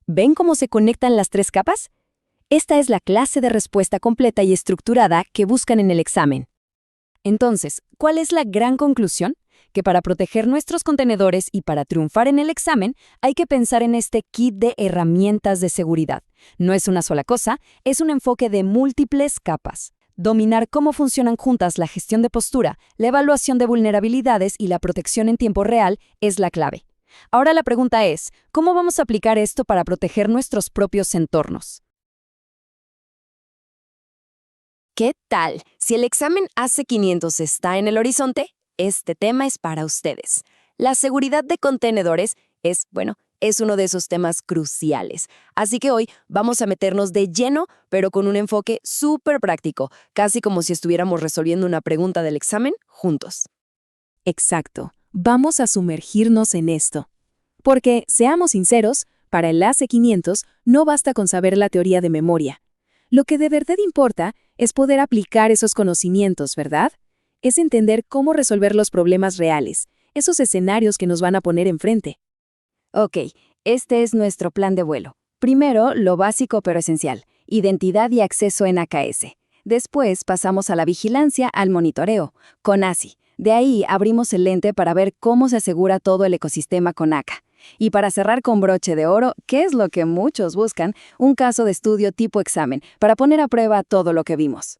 ¿Ven cómo se conectan las tres capas? Esta es la clase de respuesta completa y estructurada que buscan en el examen. Entonces, ¿cuál es la gran conclusión? Que para proteger nuestros contenedores y para triunfar en el examen, hay que pensar en este kit de herramientas de seguridad. No es una sola cosa, es un enfoque de múltiples capas. Dominar cómo funcionan juntas la gestión de postura, la evaluación de vulnerabilidades y la protección en tiempo real es la clave. Ahora la pregunta es, ¿cómo vamos a aplicar esto para proteger nuestros propios entornos? ¿Qué tal? Si el examen AC500 está en el horizonte, este tema es para ustedes. La seguridad de contenedores es uno de esos temas cruciales. Así que hoy vamos a meternos de lleno, pero con un enfoque súper práctico, casi como si estuviéramos resolviendo una pregunta del examen juntos. Exacto. Vamos a sumergirnos en esto. Porque, seamos sinceros, para el AC500 no basta con saber la teoría de memoria. Lo que de verdad importa es poder aplicar esos conocimientos, ¿verdad? Es entender cómo resolver los problemas reales, esos escenarios que nos van a poner enfrente. Ok, este es nuestro plan de vuelo. Primero, lo básico pero esencial, identidad y acceso en AKS. Después pasamos a la vigilancia al monitoreo, con ASI. De ahí abrimos el lente para ver cómo se asegura todo el ecosistema con AK. Y para cerrar con broche de oro, que es lo que muchos buscan, un caso de estudio tipo examen, para poner a prueba todo lo que vimos.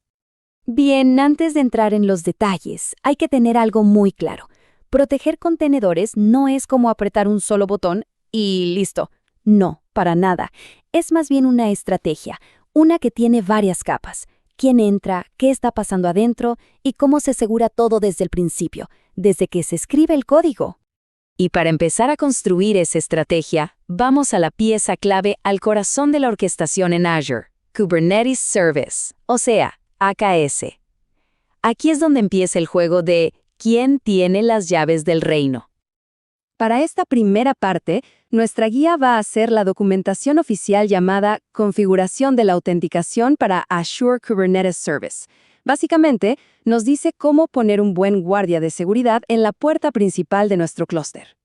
Bien, antes de entrar en los detalles, hay que tener algo muy claro. Proteger contenedores no es como apretar un solo botón y listo. No, para nada. Es más bien una estrategia, una que tiene varias capas. ¿Quién entra? ¿Qué está pasando adentro? Y cómo se asegura todo desde el principio, desde que se escribe el código. Y para empezar a construir esa estrategia, vamos a la pieza clave al corazón de la orquestación en Azure, Kubernetes Service, o sea, AKS. Aquí es donde empieza el juego de ¿quién tiene las llaves del reino? Para esta primera parte, nuestra guía va a ser la documentación oficial llamada Configuración de la autenticación para Azure Kubernetes Service. Básicamente, nos dice cómo poner un buen guardia de seguridad en la puerta principal de nuestro clúster.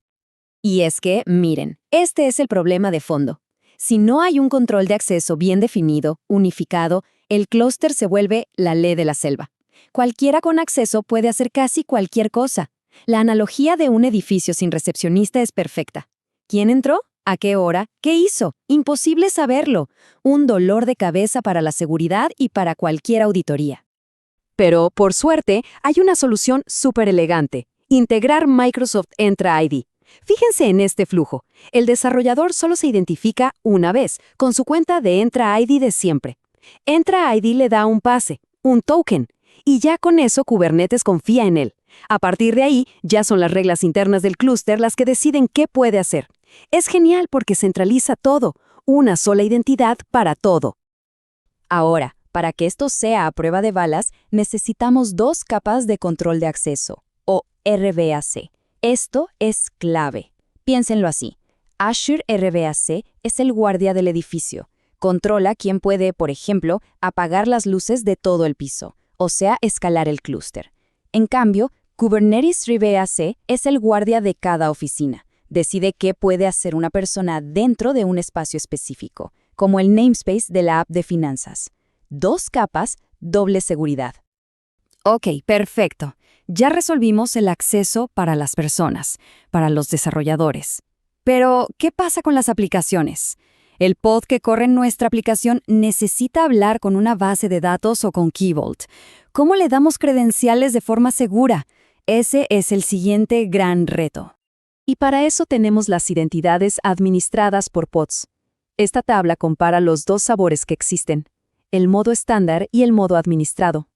Y es que, miren, este es el problema de fondo. Si no hay un control de acceso bien definido, unificado, el clúster se vuelve la ley de la selva. Cualquiera con acceso puede hacer casi cualquier cosa. La analogía de un edificio sin recepcionista es perfecta. ¿Quién entró? ¿A qué hora? ¿Qué hizo? Imposible saberlo. Un dolor de cabeza para la seguridad y para cualquier auditoría. Pero, por suerte, hay una solución súper elegante. Integrar Microsoft Entra ID. Fíjense en este flujo. El desarrollador solo se identifica una vez, con su cuenta de Entra ID de siempre. Entra ID le da un pase, un token, y ya con eso Kubernetes confía en él. A partir de ahí, ya son las reglas internas del clúster las que deciden qué puede hacer. Es genial porque centraliza todo, una sola identidad para todo. Ahora, para que esto sea a prueba de balas, necesitamos dos capas de control de acceso, o RBAC. Esto es clave. Piénsenlo así. Azure RBAC es el guardia del edificio. Controla quién puede, por ejemplo, apagar las luces de todo el piso, o sea, escalar el clúster. En cambio, Kubernetes RBAC es el guardia de cada oficina. Decide qué puede hacer una persona dentro de un espacio específico, como el namespace de la app de finanzas. 2 capas, doble seguridad. Ok, perfecto. Ya resolvimos el acceso para las personas, para los desarrolladores. Pero, ¿qué pasa con las aplicaciones? El pod que corre en nuestra aplicación necesita hablar con una base de datos o con Key Vault. ¿Cómo le damos credenciales de forma segura? Ese es el siguiente gran reto. Y para eso tenemos las identidades administradas por pods. Esta tabla compara los 2 sabores que existen, el modo estándar y el modo administrado.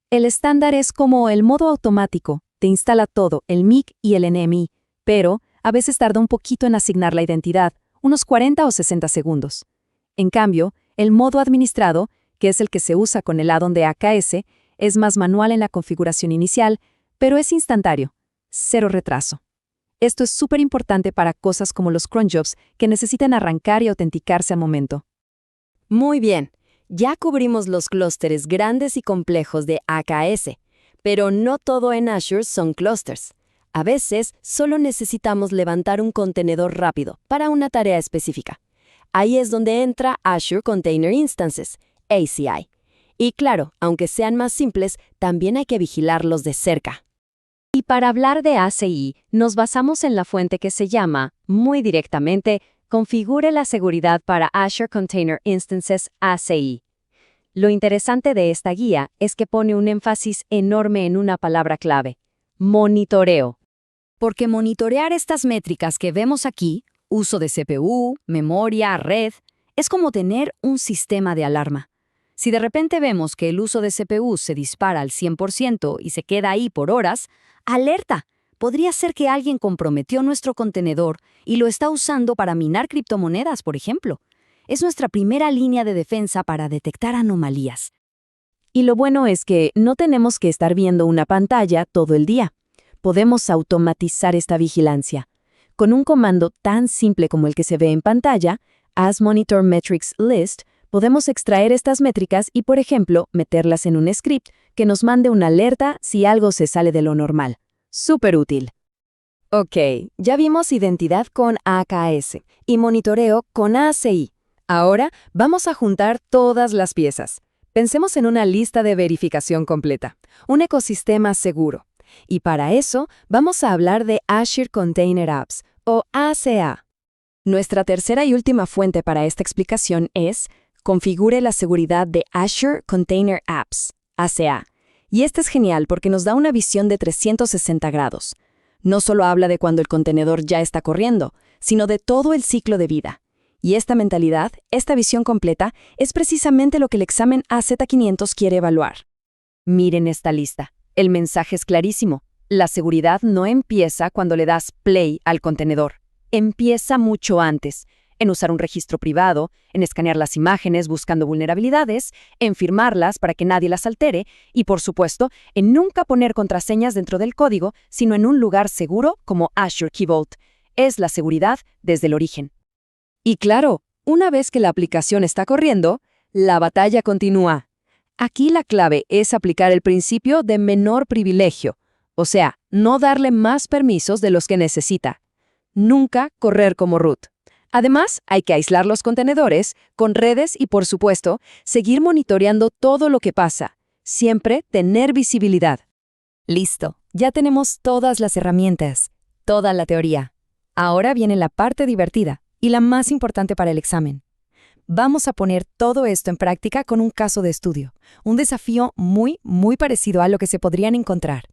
El estándar es como el modo automático, te instala todo, el MIC y el NMI, pero a veces tarda un poquito en asignar la identidad, unos 40 o 60 segundos. En cambio, el modo administrado, que es el que se usa con el add-on de AKS, es más manual en la configuración inicial, pero es instantáneo, 0 retraso. Esto es súper importante para cosas como los cron jobs que necesitan arrancar y autenticarse al momento. Muy bien, ya cubrimos los clústeres grandes y complejos de AKS, pero no todo en Azure son clústeres. A veces solo necesitamos levantar un contenedor rápido para una tarea específica. Ahí es donde entra Azure Container Instances, ACI. Y claro, aunque sean más simples, también hay que vigilarlos de cerca. Y para hablar de ACI, nos basamos en la fuente que se llama, muy directamente, Configure la seguridad para Azure Container Instances ACI. Lo interesante de esta guía es que pone un énfasis enorme en una palabra clave: monitoreo. Porque monitorear estas métricas que vemos aquí, uso de CPU, memoria, red, es como tener un sistema de alarma. Si de repente vemos que el uso de CPU se dispara al 100% y se queda ahí por horas, ¡alerta! Podría ser que alguien comprometió nuestro contenedor y lo está usando para minar criptomonedas, por ejemplo. Es nuestra primera línea de defensa para detectar anomalías. Y lo bueno es que no tenemos que estar viendo una pantalla todo el día. Podemos automatizar esta vigilancia. Con un comando tan simple como el que se ve en pantalla, As Monitor Metrics List, podemos extraer estas métricas y, por ejemplo, meterlas en un script que nos mande una alerta si algo se sale de lo normal. Súper útil. Ok, ya vimos identidad con AKS y monitoreo con ACI. Ahora vamos a juntar todas las piezas. Pensemos en una lista de verificación completa, un ecosistema seguro. Y para eso vamos a hablar de Azure Container Apps, o ACA. Nuestra tercera y última fuente para esta explicación es Configure la seguridad de Azure Container Apps, ACA. Y este es genial porque nos da una visión de 360 grados. No solo habla de cuando el contenedor ya está corriendo, sino de todo el ciclo de vida. Y esta mentalidad, esta visión completa, es precisamente lo que el examen AZ500 quiere evaluar. Miren esta lista. El mensaje es clarísimo. La seguridad no empieza cuando le das play al contenedor. Empieza mucho antes, en usar un registro privado, en escanear las imágenes buscando vulnerabilidades, en firmarlas para que nadie las altere y, por supuesto, en nunca poner contraseñas dentro del código, sino en un lugar seguro como Azure Key Vault. Es la seguridad desde el origen. Y claro, una vez que la aplicación está corriendo, la batalla continúa. Aquí la clave es aplicar el principio de menor privilegio, o sea, no darle más permisos de los que necesita. Nunca correr como root. Además, hay que aislar los contenedores con redes y, por supuesto, seguir monitoreando todo lo que pasa. Siempre tener visibilidad. Listo, ya tenemos todas las herramientas, toda la teoría. Ahora viene la parte divertida y la más importante para el examen. Vamos a poner todo esto en práctica con un caso de estudio, un desafío muy parecido a lo que se podrían encontrar.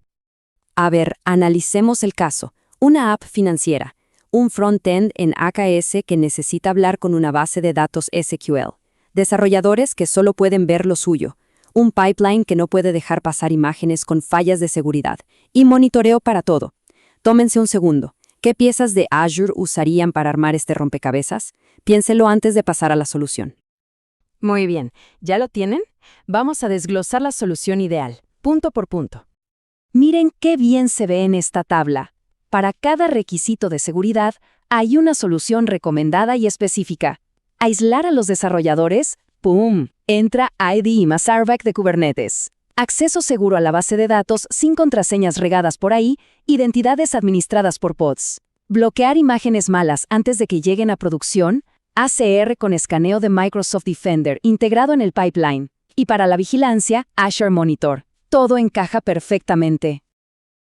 A ver, analicemos el caso. Una app financiera. Un frontend en AKS que necesita hablar con una base de datos SQL, desarrolladores que solo pueden ver lo suyo, un pipeline que no puede dejar pasar imágenes con fallas de seguridad, y monitoreo para todo. Tómense un segundo. ¿Qué piezas de Azure usarían para armar este rompecabezas? Piénselo antes de pasar a la solución. Muy bien, ¿ya lo tienen? Vamos a desglosar la solución ideal, punto por punto. Miren qué bien se ve en esta tabla. Para cada requisito de seguridad, hay una solución recomendada y específica. Aislar a los desarrolladores, ¡pum! Entra IDE más RBAC de Kubernetes. Acceso seguro a la base de datos sin contraseñas regadas por ahí, identidades administradas por pods. Bloquear imágenes malas antes de que lleguen a producción, ACR con escaneo de Microsoft Defender integrado en el pipeline. Y para la vigilancia, Azure Monitor. Todo encaja perfectamente.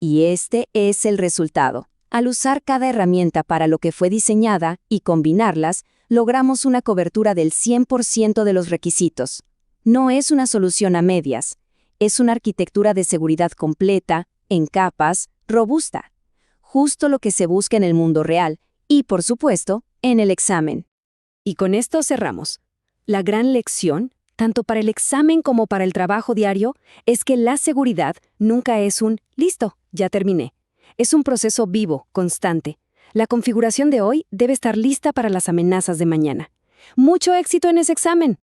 Y este es el resultado. Al usar cada herramienta para lo que fue diseñada y combinarlas, logramos una cobertura del 100% de los requisitos. No es una solución a medias. Es una arquitectura de seguridad completa, en capas, robusta. Justo lo que se busca en el mundo real y, por supuesto, en el examen. Y con esto cerramos. La gran lección, tanto para el examen como para el trabajo diario, es que la seguridad nunca es un «listo, ya terminé». Es un proceso vivo, constante. La configuración de hoy debe estar lista para las amenazas de mañana. ¡Mucho éxito en ese examen!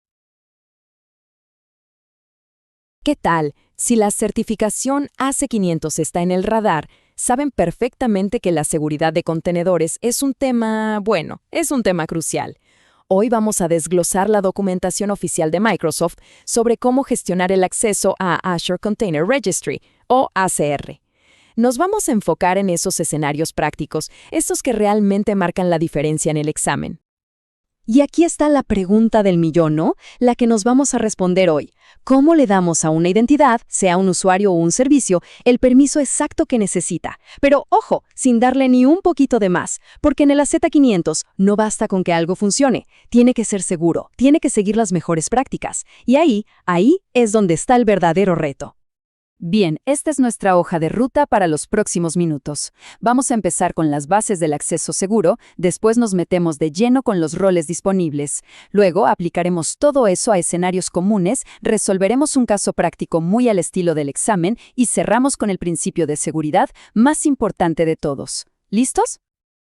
¿Qué tal? Si la certificación AC500 está en el radar, saben perfectamente que la seguridad de contenedores es un tema crucial. Hoy vamos a desglosar la documentación oficial de Microsoft sobre cómo gestionar el acceso a Azure Container Registry, o ACR. Nos vamos a enfocar en esos escenarios prácticos, estos que realmente marcan la diferencia en el examen. Y aquí está la pregunta del millón, ¿no? La que nos vamos a responder hoy. ¿Cómo le damos a una identidad, sea un usuario o un servicio, el permiso exacto que necesita? Pero ojo, sin darle ni un poquito de más, porque en el AZ500 no basta con que algo funcione. Tiene que ser seguro, tiene que seguir las mejores prácticas. Y ahí es donde está el verdadero reto. Bien, esta es nuestra hoja de ruta para los próximos minutos. Vamos a empezar con las bases del acceso seguro, después nos metemos de lleno con los roles disponibles. Luego aplicaremos todo eso a escenarios comunes, resolveremos un caso práctico muy al estilo del examen y cerramos con el principio de seguridad más importante de todos. ¿Listos?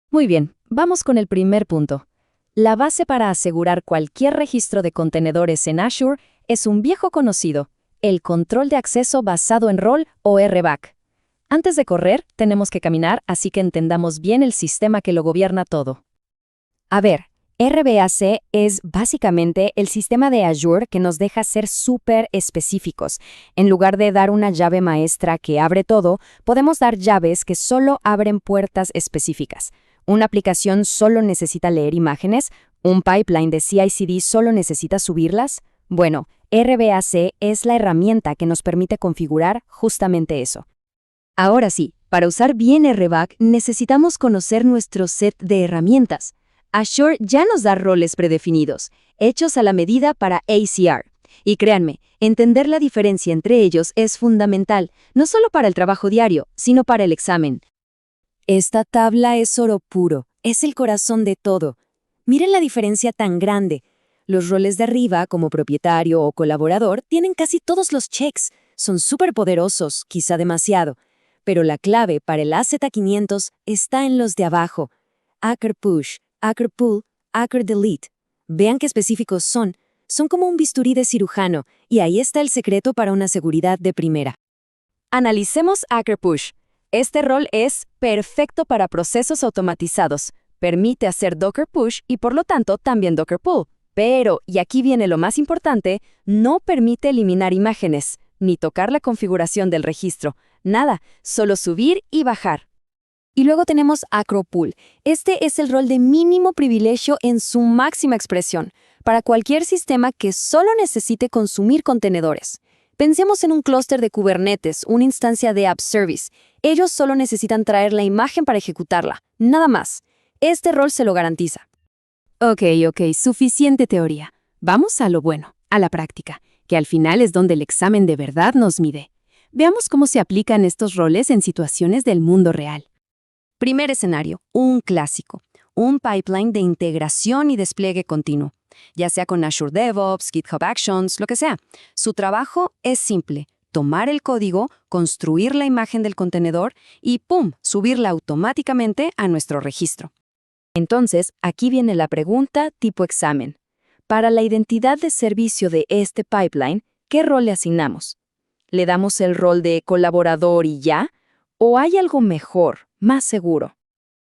Muy bien, vamos con el primer punto. La base para asegurar cualquier registro de contenedores en Azure es un viejo conocido: el control de acceso basado en rol o RBAC. Antes de correr, tenemos que caminar, así que entendamos bien el sistema que lo gobierna todo. A ver, RBAC es básicamente el sistema de Azure que nos deja ser súper específicos. En lugar de dar una llave maestra que abre todo, podemos dar llaves que solo abren puertas específicas. Una aplicación solo necesita leer imágenes, un pipeline de CI/CD solo necesita subirlas. Bueno, RBAC es la herramienta que nos permite configurar justamente eso. Ahora sí, para usar bien RBAC necesitamos conocer nuestro set de herramientas. Azure ya nos da roles predefinidos, hechos a la medida para ACR. Y créanme, entender la diferencia entre ellos es fundamental, no solo para el trabajo diario, sino para el examen. Esta tabla es oro puro, es el corazón de todo. Miren la diferencia tan grande. Los roles de arriba, como propietario o colaborador, tienen casi todos los checks. Son súper poderosos, quizá demasiado. Pero la clave para el AZ500 está en los de abajo. ACR Push, ACR Pull, ACR Delete. Vean qué específicos son. Son como un bisturí de cirujano, y ahí está el secreto para una seguridad de primera. Analicemos ACR Push. Este rol es perfecto para procesos automatizados. Permite hacer Docker Push y por lo tanto también Docker Pull. Pero, y aquí viene lo más importante, no permite eliminar imágenes, ni tocar la configuración del registro. Nada, solo subir y bajar. Y luego tenemos ACR Pull. Este es el rol de mínimo privilegio en su máxima expresión, para cualquier sistema que solo necesite consumir contenedores. Pensemos en un clúster de Kubernetes, una instancia de App Service. Ellos solo necesitan traer la imagen para ejecutarla, nada más. Este rol se lo garantiza. Ok, suficiente teoría. Vamos a lo bueno, a la práctica, que al final es donde el examen de verdad nos mide. Veamos cómo se aplican estos roles en situaciones del mundo real. Primer escenario, un clásico. Un pipeline de integración y despliegue continuo, ya sea con Azure DevOps, GitHub Actions, lo que sea. Su trabajo es simple: tomar el código, construir la imagen del contenedor y ¡pum!, subirla automáticamente a nuestro registro. Entonces, aquí viene la pregunta tipo examen. Para la identidad de servicio de este pipeline, ¿qué rol le asignamos? ¿Le damos el rol de colaborador y ya? ¿O hay algo mejor, más seguro?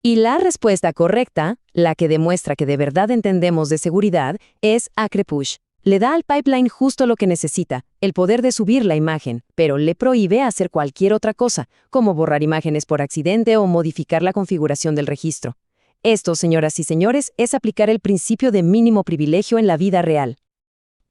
Y la respuesta correcta, la que demuestra que de verdad entendemos de seguridad, es ACR Push. Le da al pipeline justo lo que necesita, el poder de subir la imagen, pero le prohíbe hacer cualquier otra cosa, como borrar imágenes por accidente o modificar la configuración del registro. Esto, señoras y señores, es aplicar el principio de mínimo privilegio en la vida real.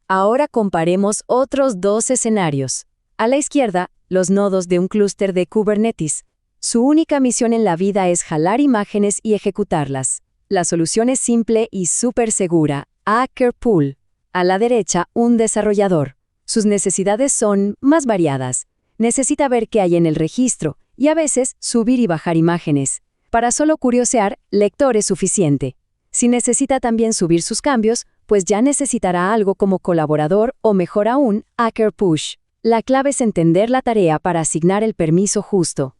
Ahora comparemos otros dos escenarios. A la izquierda, los nodos de un clúster de Kubernetes. Su única misión en la vida es jalar imágenes y ejecutarlas. La solución es simple y súper segura, Acker Pool. A la derecha, un desarrollador. Sus necesidades son más variadas. Necesita ver qué hay en el registro y a veces subir y bajar imágenes. Para solo curiosear, lector es suficiente. Si necesita también subir sus cambios, pues ya necesitará algo como colaborador o mejor aún, Acker Push. La clave es entender la tarea para asignar el permiso justo.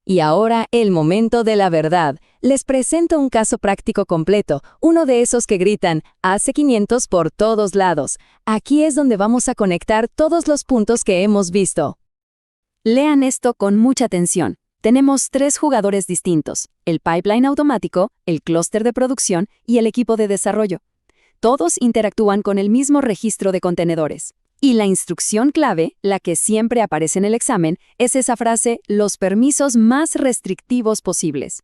Y ahora, el momento de la verdad. Les presento un caso práctico completo, uno de esos que gritan AC500 por todos lados. Aquí es donde vamos a conectar todos los puntos que hemos visto. Lean esto con mucha atención. Tenemos 3 jugadores distintos, el pipeline automático, el clúster de producción y el equipo de desarrollo. Todos interactúan con el mismo registro de contenedores. Y la instrucción clave, la que siempre aparece en el examen, es esa frase, los permisos más restrictivos posibles.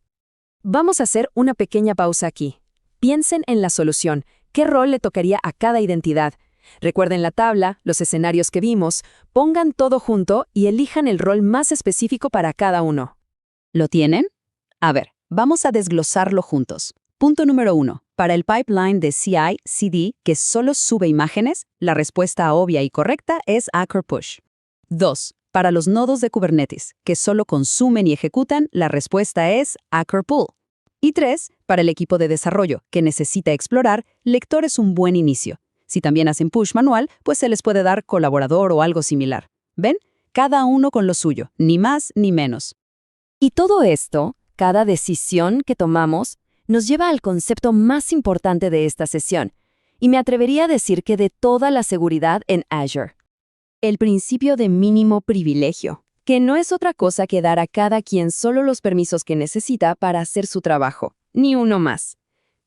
Vamos a hacer una pequeña pausa aquí. Piensen en la solución. ¿Qué rol le tocaría a cada identidad? Recuerden la tabla, los escenarios que vimos, pongan todo junto y elijan el rol más específico para cada uno. ¿Lo tienen? A ver, vamos a desglosarlo juntos. Punto número 1. Para el pipeline de CI/CD que solo sube imágenes, la respuesta obvia y correcta es Acker Push. 2. Para los nodos de Kubernetes que solo consumen y ejecutan, la respuesta es Acker Pull. Y 3. Para el equipo de desarrollo que necesita explorar, lector es un buen inicio. Si también hacen push manual, pues se les puede dar colaborador o algo similar. ¿Ven? Cada uno con lo suyo, ni más ni menos. Y todo esto, cada decisión que tomamos, nos lleva al concepto más importante de esta sesión, y me atrevería a decir que de toda la seguridad en Azure. El principio de mínimo privilegio, que no es otra cosa que dar a cada quien solo los permisos que necesita para hacer su trabajo, ni uno más.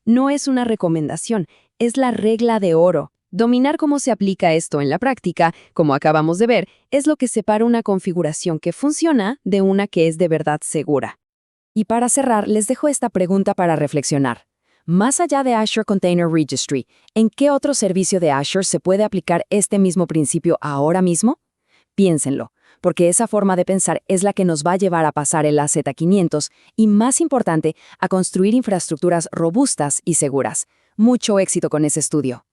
No es una recomendación, es la regla de oro. Dominar cómo se aplica esto en la práctica, como acabamos de ver, es lo que separa una configuración que funciona de una que es de verdad segura. Y para cerrar, les dejo esta pregunta para reflexionar. Más allá de Azure Container Registry, ¿en qué otro servicio de Azure se puede aplicar este mismo principio ahora mismo? Piénsenlo, porque esa forma de pensar es la que nos va a llevar a pasar el AZ500 y, más importante, a construir infraestructuras robustas y seguras. Mucho éxito con ese estudio.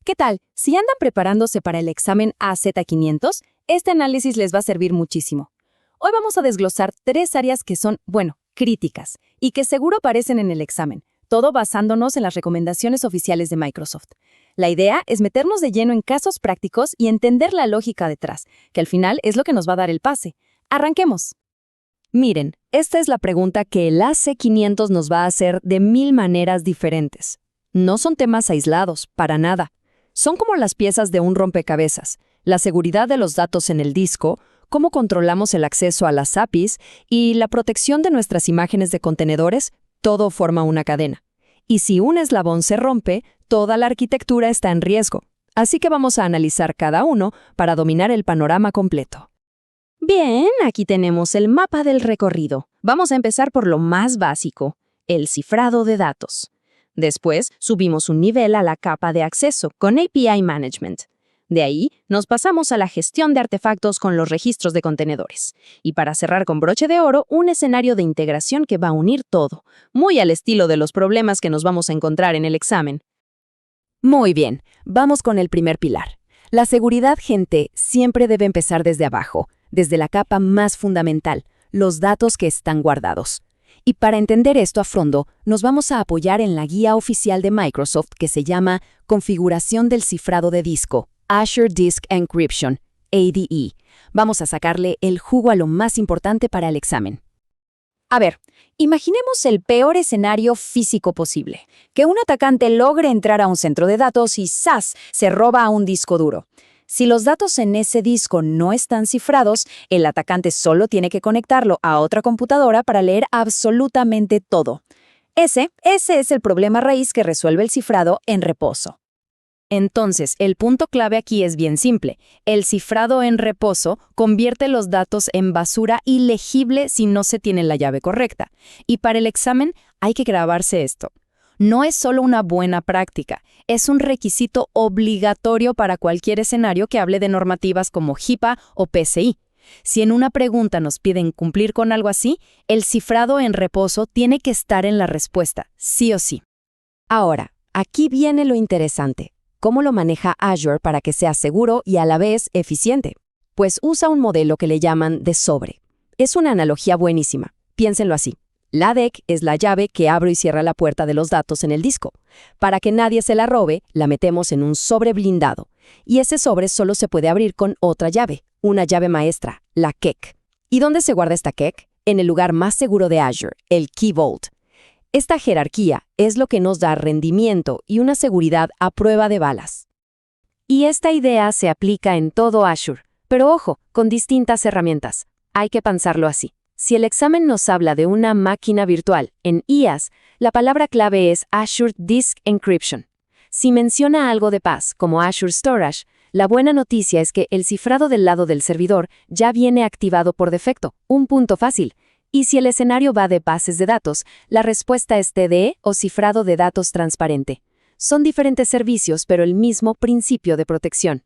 ¿Qué tal? Si andan preparándose para el examen AZ500, este análisis les va a servir muchísimo. Hoy vamos a desglosar 3 áreas que son, críticas, y que seguro aparecen en el examen, todo basándonos en las recomendaciones oficiales de Microsoft. La idea es meternos de lleno en casos prácticos y entender la lógica detrás, que al final es lo que nos va a dar el pase. ¡Arranquemos! Miren, esta es la pregunta que el AC500 nos va a hacer de 1000 maneras diferentes. No son temas aislados, para nada. Son como las piezas de un rompecabezas, la seguridad de los datos en el disco, cómo controlamos el acceso a las APIs y la protección de nuestras imágenes de contenedores, todo forma una cadena. Y si un eslabón se rompe, toda la arquitectura está en riesgo. Así que vamos a analizar cada uno para dominar el panorama completo. Bien, aquí tenemos el mapa del recorrido. Vamos a empezar por lo más básico, el cifrado de datos. Después, subimos un nivel a la capa de acceso con API Management. De ahí, nos pasamos a la gestión de artefactos con los registros de contenedores. Y para cerrar con broche de oro, un escenario de integración que va a unir todo, muy al estilo de los problemas que nos vamos a encontrar en el examen. Muy bien, vamos con el primer pilar. La seguridad, gente, siempre debe empezar desde abajo, desde la capa más fundamental, los datos que están guardados. Y para entender esto a fondo, nos vamos a apoyar en la guía oficial de Microsoft que se llama Configuración del cifrado de disco, Azure Disk Encryption, ADE. Vamos a sacarle el jugo a lo más importante para el examen. A ver, imaginemos el peor escenario físico posible. Que un atacante logre entrar a un centro de datos y ¡zas!, se roba a un disco duro. Si los datos en ese disco no están cifrados, el atacante solo tiene que conectarlo a otra computadora para leer absolutamente todo. Ese es el problema raíz que resuelve el cifrado en reposo. Entonces, el punto clave aquí es bien simple. El cifrado en reposo convierte los datos en basura ilegible si no se tiene la llave correcta. Y para el examen hay que grabarse esto. No es solo una buena práctica, es un requisito obligatorio para cualquier escenario que hable de normativas como HIPAA o PCI. Si en una pregunta nos piden cumplir con algo así, el cifrado en reposo tiene que estar en la respuesta, sí o sí. Ahora, aquí viene lo interesante. ¿Cómo lo maneja Azure para que sea seguro y a la vez eficiente? Pues usa un modelo que le llaman de sobre. Es una analogía buenísima. Piénsenlo así. La DEC es la llave que abre y cierra la puerta de los datos en el disco. Para que nadie se la robe, la metemos en un sobre blindado. Y ese sobre solo se puede abrir con otra llave, una llave maestra, la KEC. ¿Y dónde se guarda esta KEC? En el lugar más seguro de Azure, el Key Vault. Esta jerarquía es lo que nos da rendimiento y una seguridad a prueba de balas. Y esta idea se aplica en todo Azure, pero ojo, con distintas herramientas. Hay que pensarlo así. Si el examen nos habla de una máquina virtual en IaaS, la palabra clave es Azure Disk Encryption. Si menciona algo de PaaS, como Azure Storage, la buena noticia es que el cifrado del lado del servidor ya viene activado por defecto, un punto fácil. Y si el escenario va de bases de datos, la respuesta es TDE o cifrado de datos transparente. Son diferentes servicios, pero el mismo principio de protección.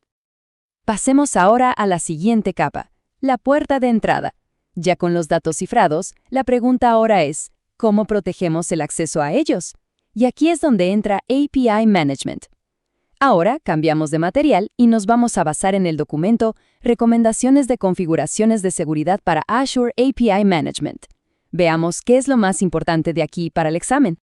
Pasemos ahora a la siguiente capa, la puerta de entrada. Ya con los datos cifrados, la pregunta ahora es, ¿cómo protegemos el acceso a ellos? Y aquí es donde entra API Management. Ahora cambiamos de material y nos vamos a basar en el documento Recomendaciones de configuraciones de seguridad para Azure API Management. Veamos qué es lo más importante de aquí para el examen.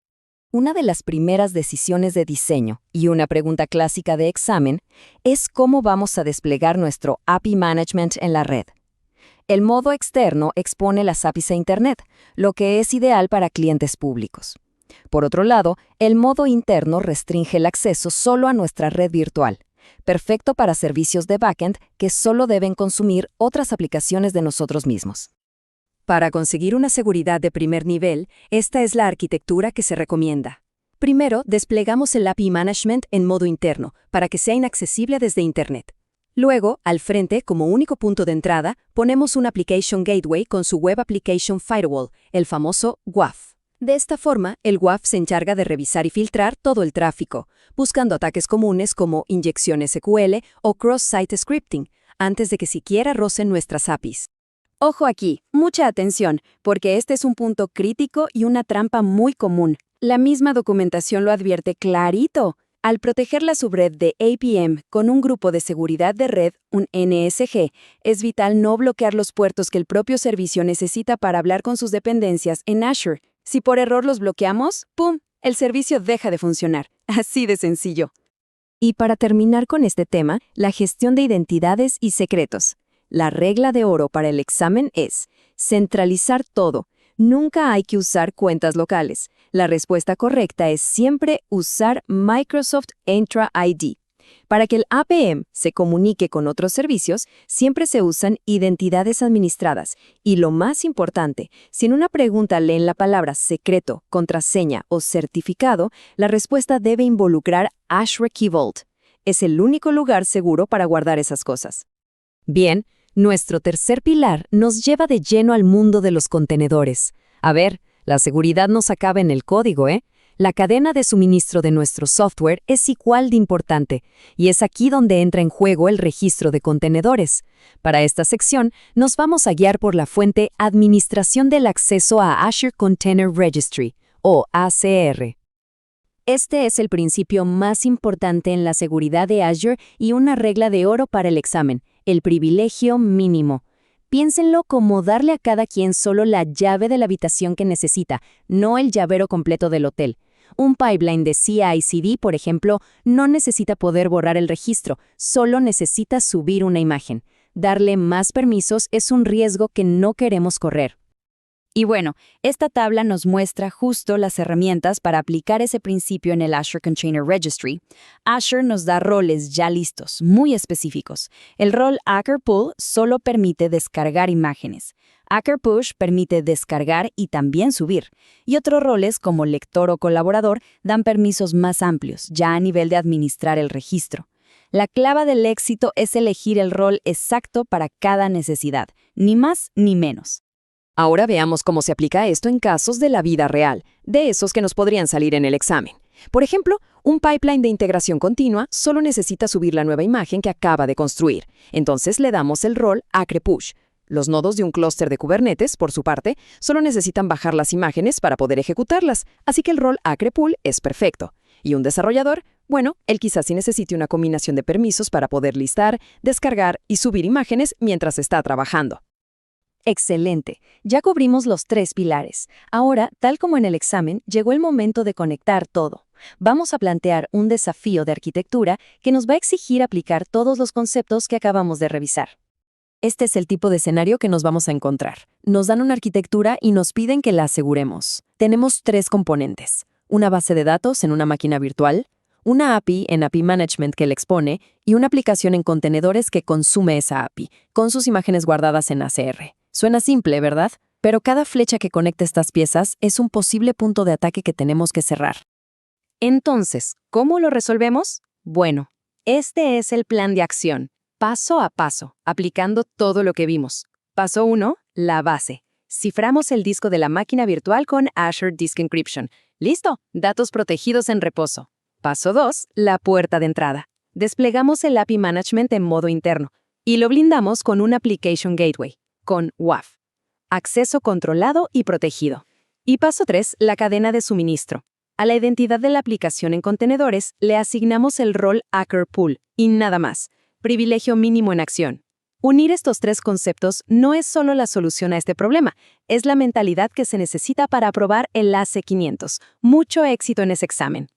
Una de las primeras decisiones de diseño y una pregunta clásica de examen es cómo vamos a desplegar nuestro API Management en la red. El modo externo expone las APIs a Internet, lo que es ideal para clientes públicos. Por otro lado, el modo interno restringe el acceso solo a nuestra red virtual, perfecto para servicios de backend que solo deben consumir otras aplicaciones de nosotros mismos. Para conseguir una seguridad de primer nivel, esta es la arquitectura que se recomienda. Primero, desplegamos el API Management en modo interno, para que sea inaccesible desde Internet. Luego, al frente, como único punto de entrada, ponemos un Application Gateway con su Web Application Firewall, el famoso WAF. De esta forma, el WAF se encarga de revisar y filtrar todo el tráfico, buscando ataques comunes como inyección SQL o cross-site scripting, antes de que siquiera rocen nuestras APIs. Ojo aquí, mucha atención, porque este es un punto crítico y una trampa muy común. La misma documentación lo advierte clarito. Al proteger la subred de APM con un grupo de seguridad de red, un NSG, es vital no bloquear los puertos que el propio servicio necesita para hablar con sus dependencias en Azure. Si por error los bloqueamos, ¡pum!, el servicio deja de funcionar. Así de sencillo. Y para terminar con este tema, la gestión de identidades y secretos. La regla de oro para el examen es centralizar todo. Nunca hay que usar cuentas locales. La respuesta correcta es siempre usar Microsoft Entra ID. Para que el APM se comunique con otros servicios, siempre se usan identidades administradas. Y lo más importante, si en una pregunta leen la palabra secreto, contraseña o certificado, la respuesta debe involucrar Azure Key Vault. Es el único lugar seguro para guardar esas cosas. Bien, nuestro tercer pilar nos lleva de lleno al mundo de los contenedores. A ver, la seguridad no se acaba en el código, ¿eh? La cadena de suministro de nuestro software es igual de importante, y es aquí donde entra en juego el registro de contenedores. Para esta sección, nos vamos a guiar por la fuente Administración del Acceso a Azure Container Registry, o ACR. Este es el principio más importante en la seguridad de Azure y una regla de oro para el examen, el privilegio mínimo. Piénsenlo como darle a cada quien solo la llave de la habitación que necesita, no el llavero completo del hotel. Un pipeline de CI/CD, por ejemplo, no necesita poder borrar el registro, solo necesita subir una imagen. Darle más permisos es un riesgo que no queremos correr. Y bueno, esta tabla nos muestra justo las herramientas para aplicar ese principio en el Azure Container Registry. Azure nos da roles ya listos, muy específicos. El rol Acker Pull solo permite descargar imágenes. Acker Push permite descargar y también subir. Y otros roles como lector o colaborador dan permisos más amplios, ya a nivel de administrar el registro. La clave del éxito es elegir el rol exacto para cada necesidad, ni más ni menos. Ahora veamos cómo se aplica esto en casos de la vida real, de esos que nos podrían salir en el examen. Por ejemplo, un pipeline de integración continua solo necesita subir la nueva imagen que acaba de construir. Entonces le damos el rol Acker Push. Los nodos de un clúster de Kubernetes, por su parte, solo necesitan bajar las imágenes para poder ejecutarlas, así que el rol Acker Pull es perfecto. Y un desarrollador, bueno, él quizás sí necesite una combinación de permisos para poder listar, descargar y subir imágenes mientras está trabajando. Excelente. Ya cubrimos los 3 pilares. Ahora, tal como en el examen, llegó el momento de conectar todo. Vamos a plantear un desafío de arquitectura que nos va a exigir aplicar todos los conceptos que acabamos de revisar. Este es el tipo de escenario que nos vamos a encontrar. Nos dan una arquitectura y nos piden que la aseguremos. Tenemos 3 componentes. Una base de datos en una máquina virtual, una API en API Management que la expone y una aplicación en contenedores que consume esa API, con sus imágenes guardadas en ACR. Suena simple, ¿verdad? Pero cada flecha que conecta estas piezas es un posible punto de ataque que tenemos que cerrar. Entonces, ¿cómo lo resolvemos? Bueno, este es el plan de acción, paso a paso, aplicando todo lo que vimos. Paso 1, la base. Ciframos el disco de la máquina virtual con Azure Disk Encryption. ¡Listo! Datos protegidos en reposo. Paso 2, la puerta de entrada. Desplegamos el API Management en modo interno y lo blindamos con un Application Gateway, con WAF. Acceso controlado y protegido. Y paso 3, la cadena de suministro. A la identidad de la aplicación en contenedores le asignamos el rol Acker Pull y nada más. Privilegio mínimo en acción. Unir estos 3 conceptos no es solo la solución a este problema, es la mentalidad que se necesita para aprobar el AC500. Mucho éxito en ese examen.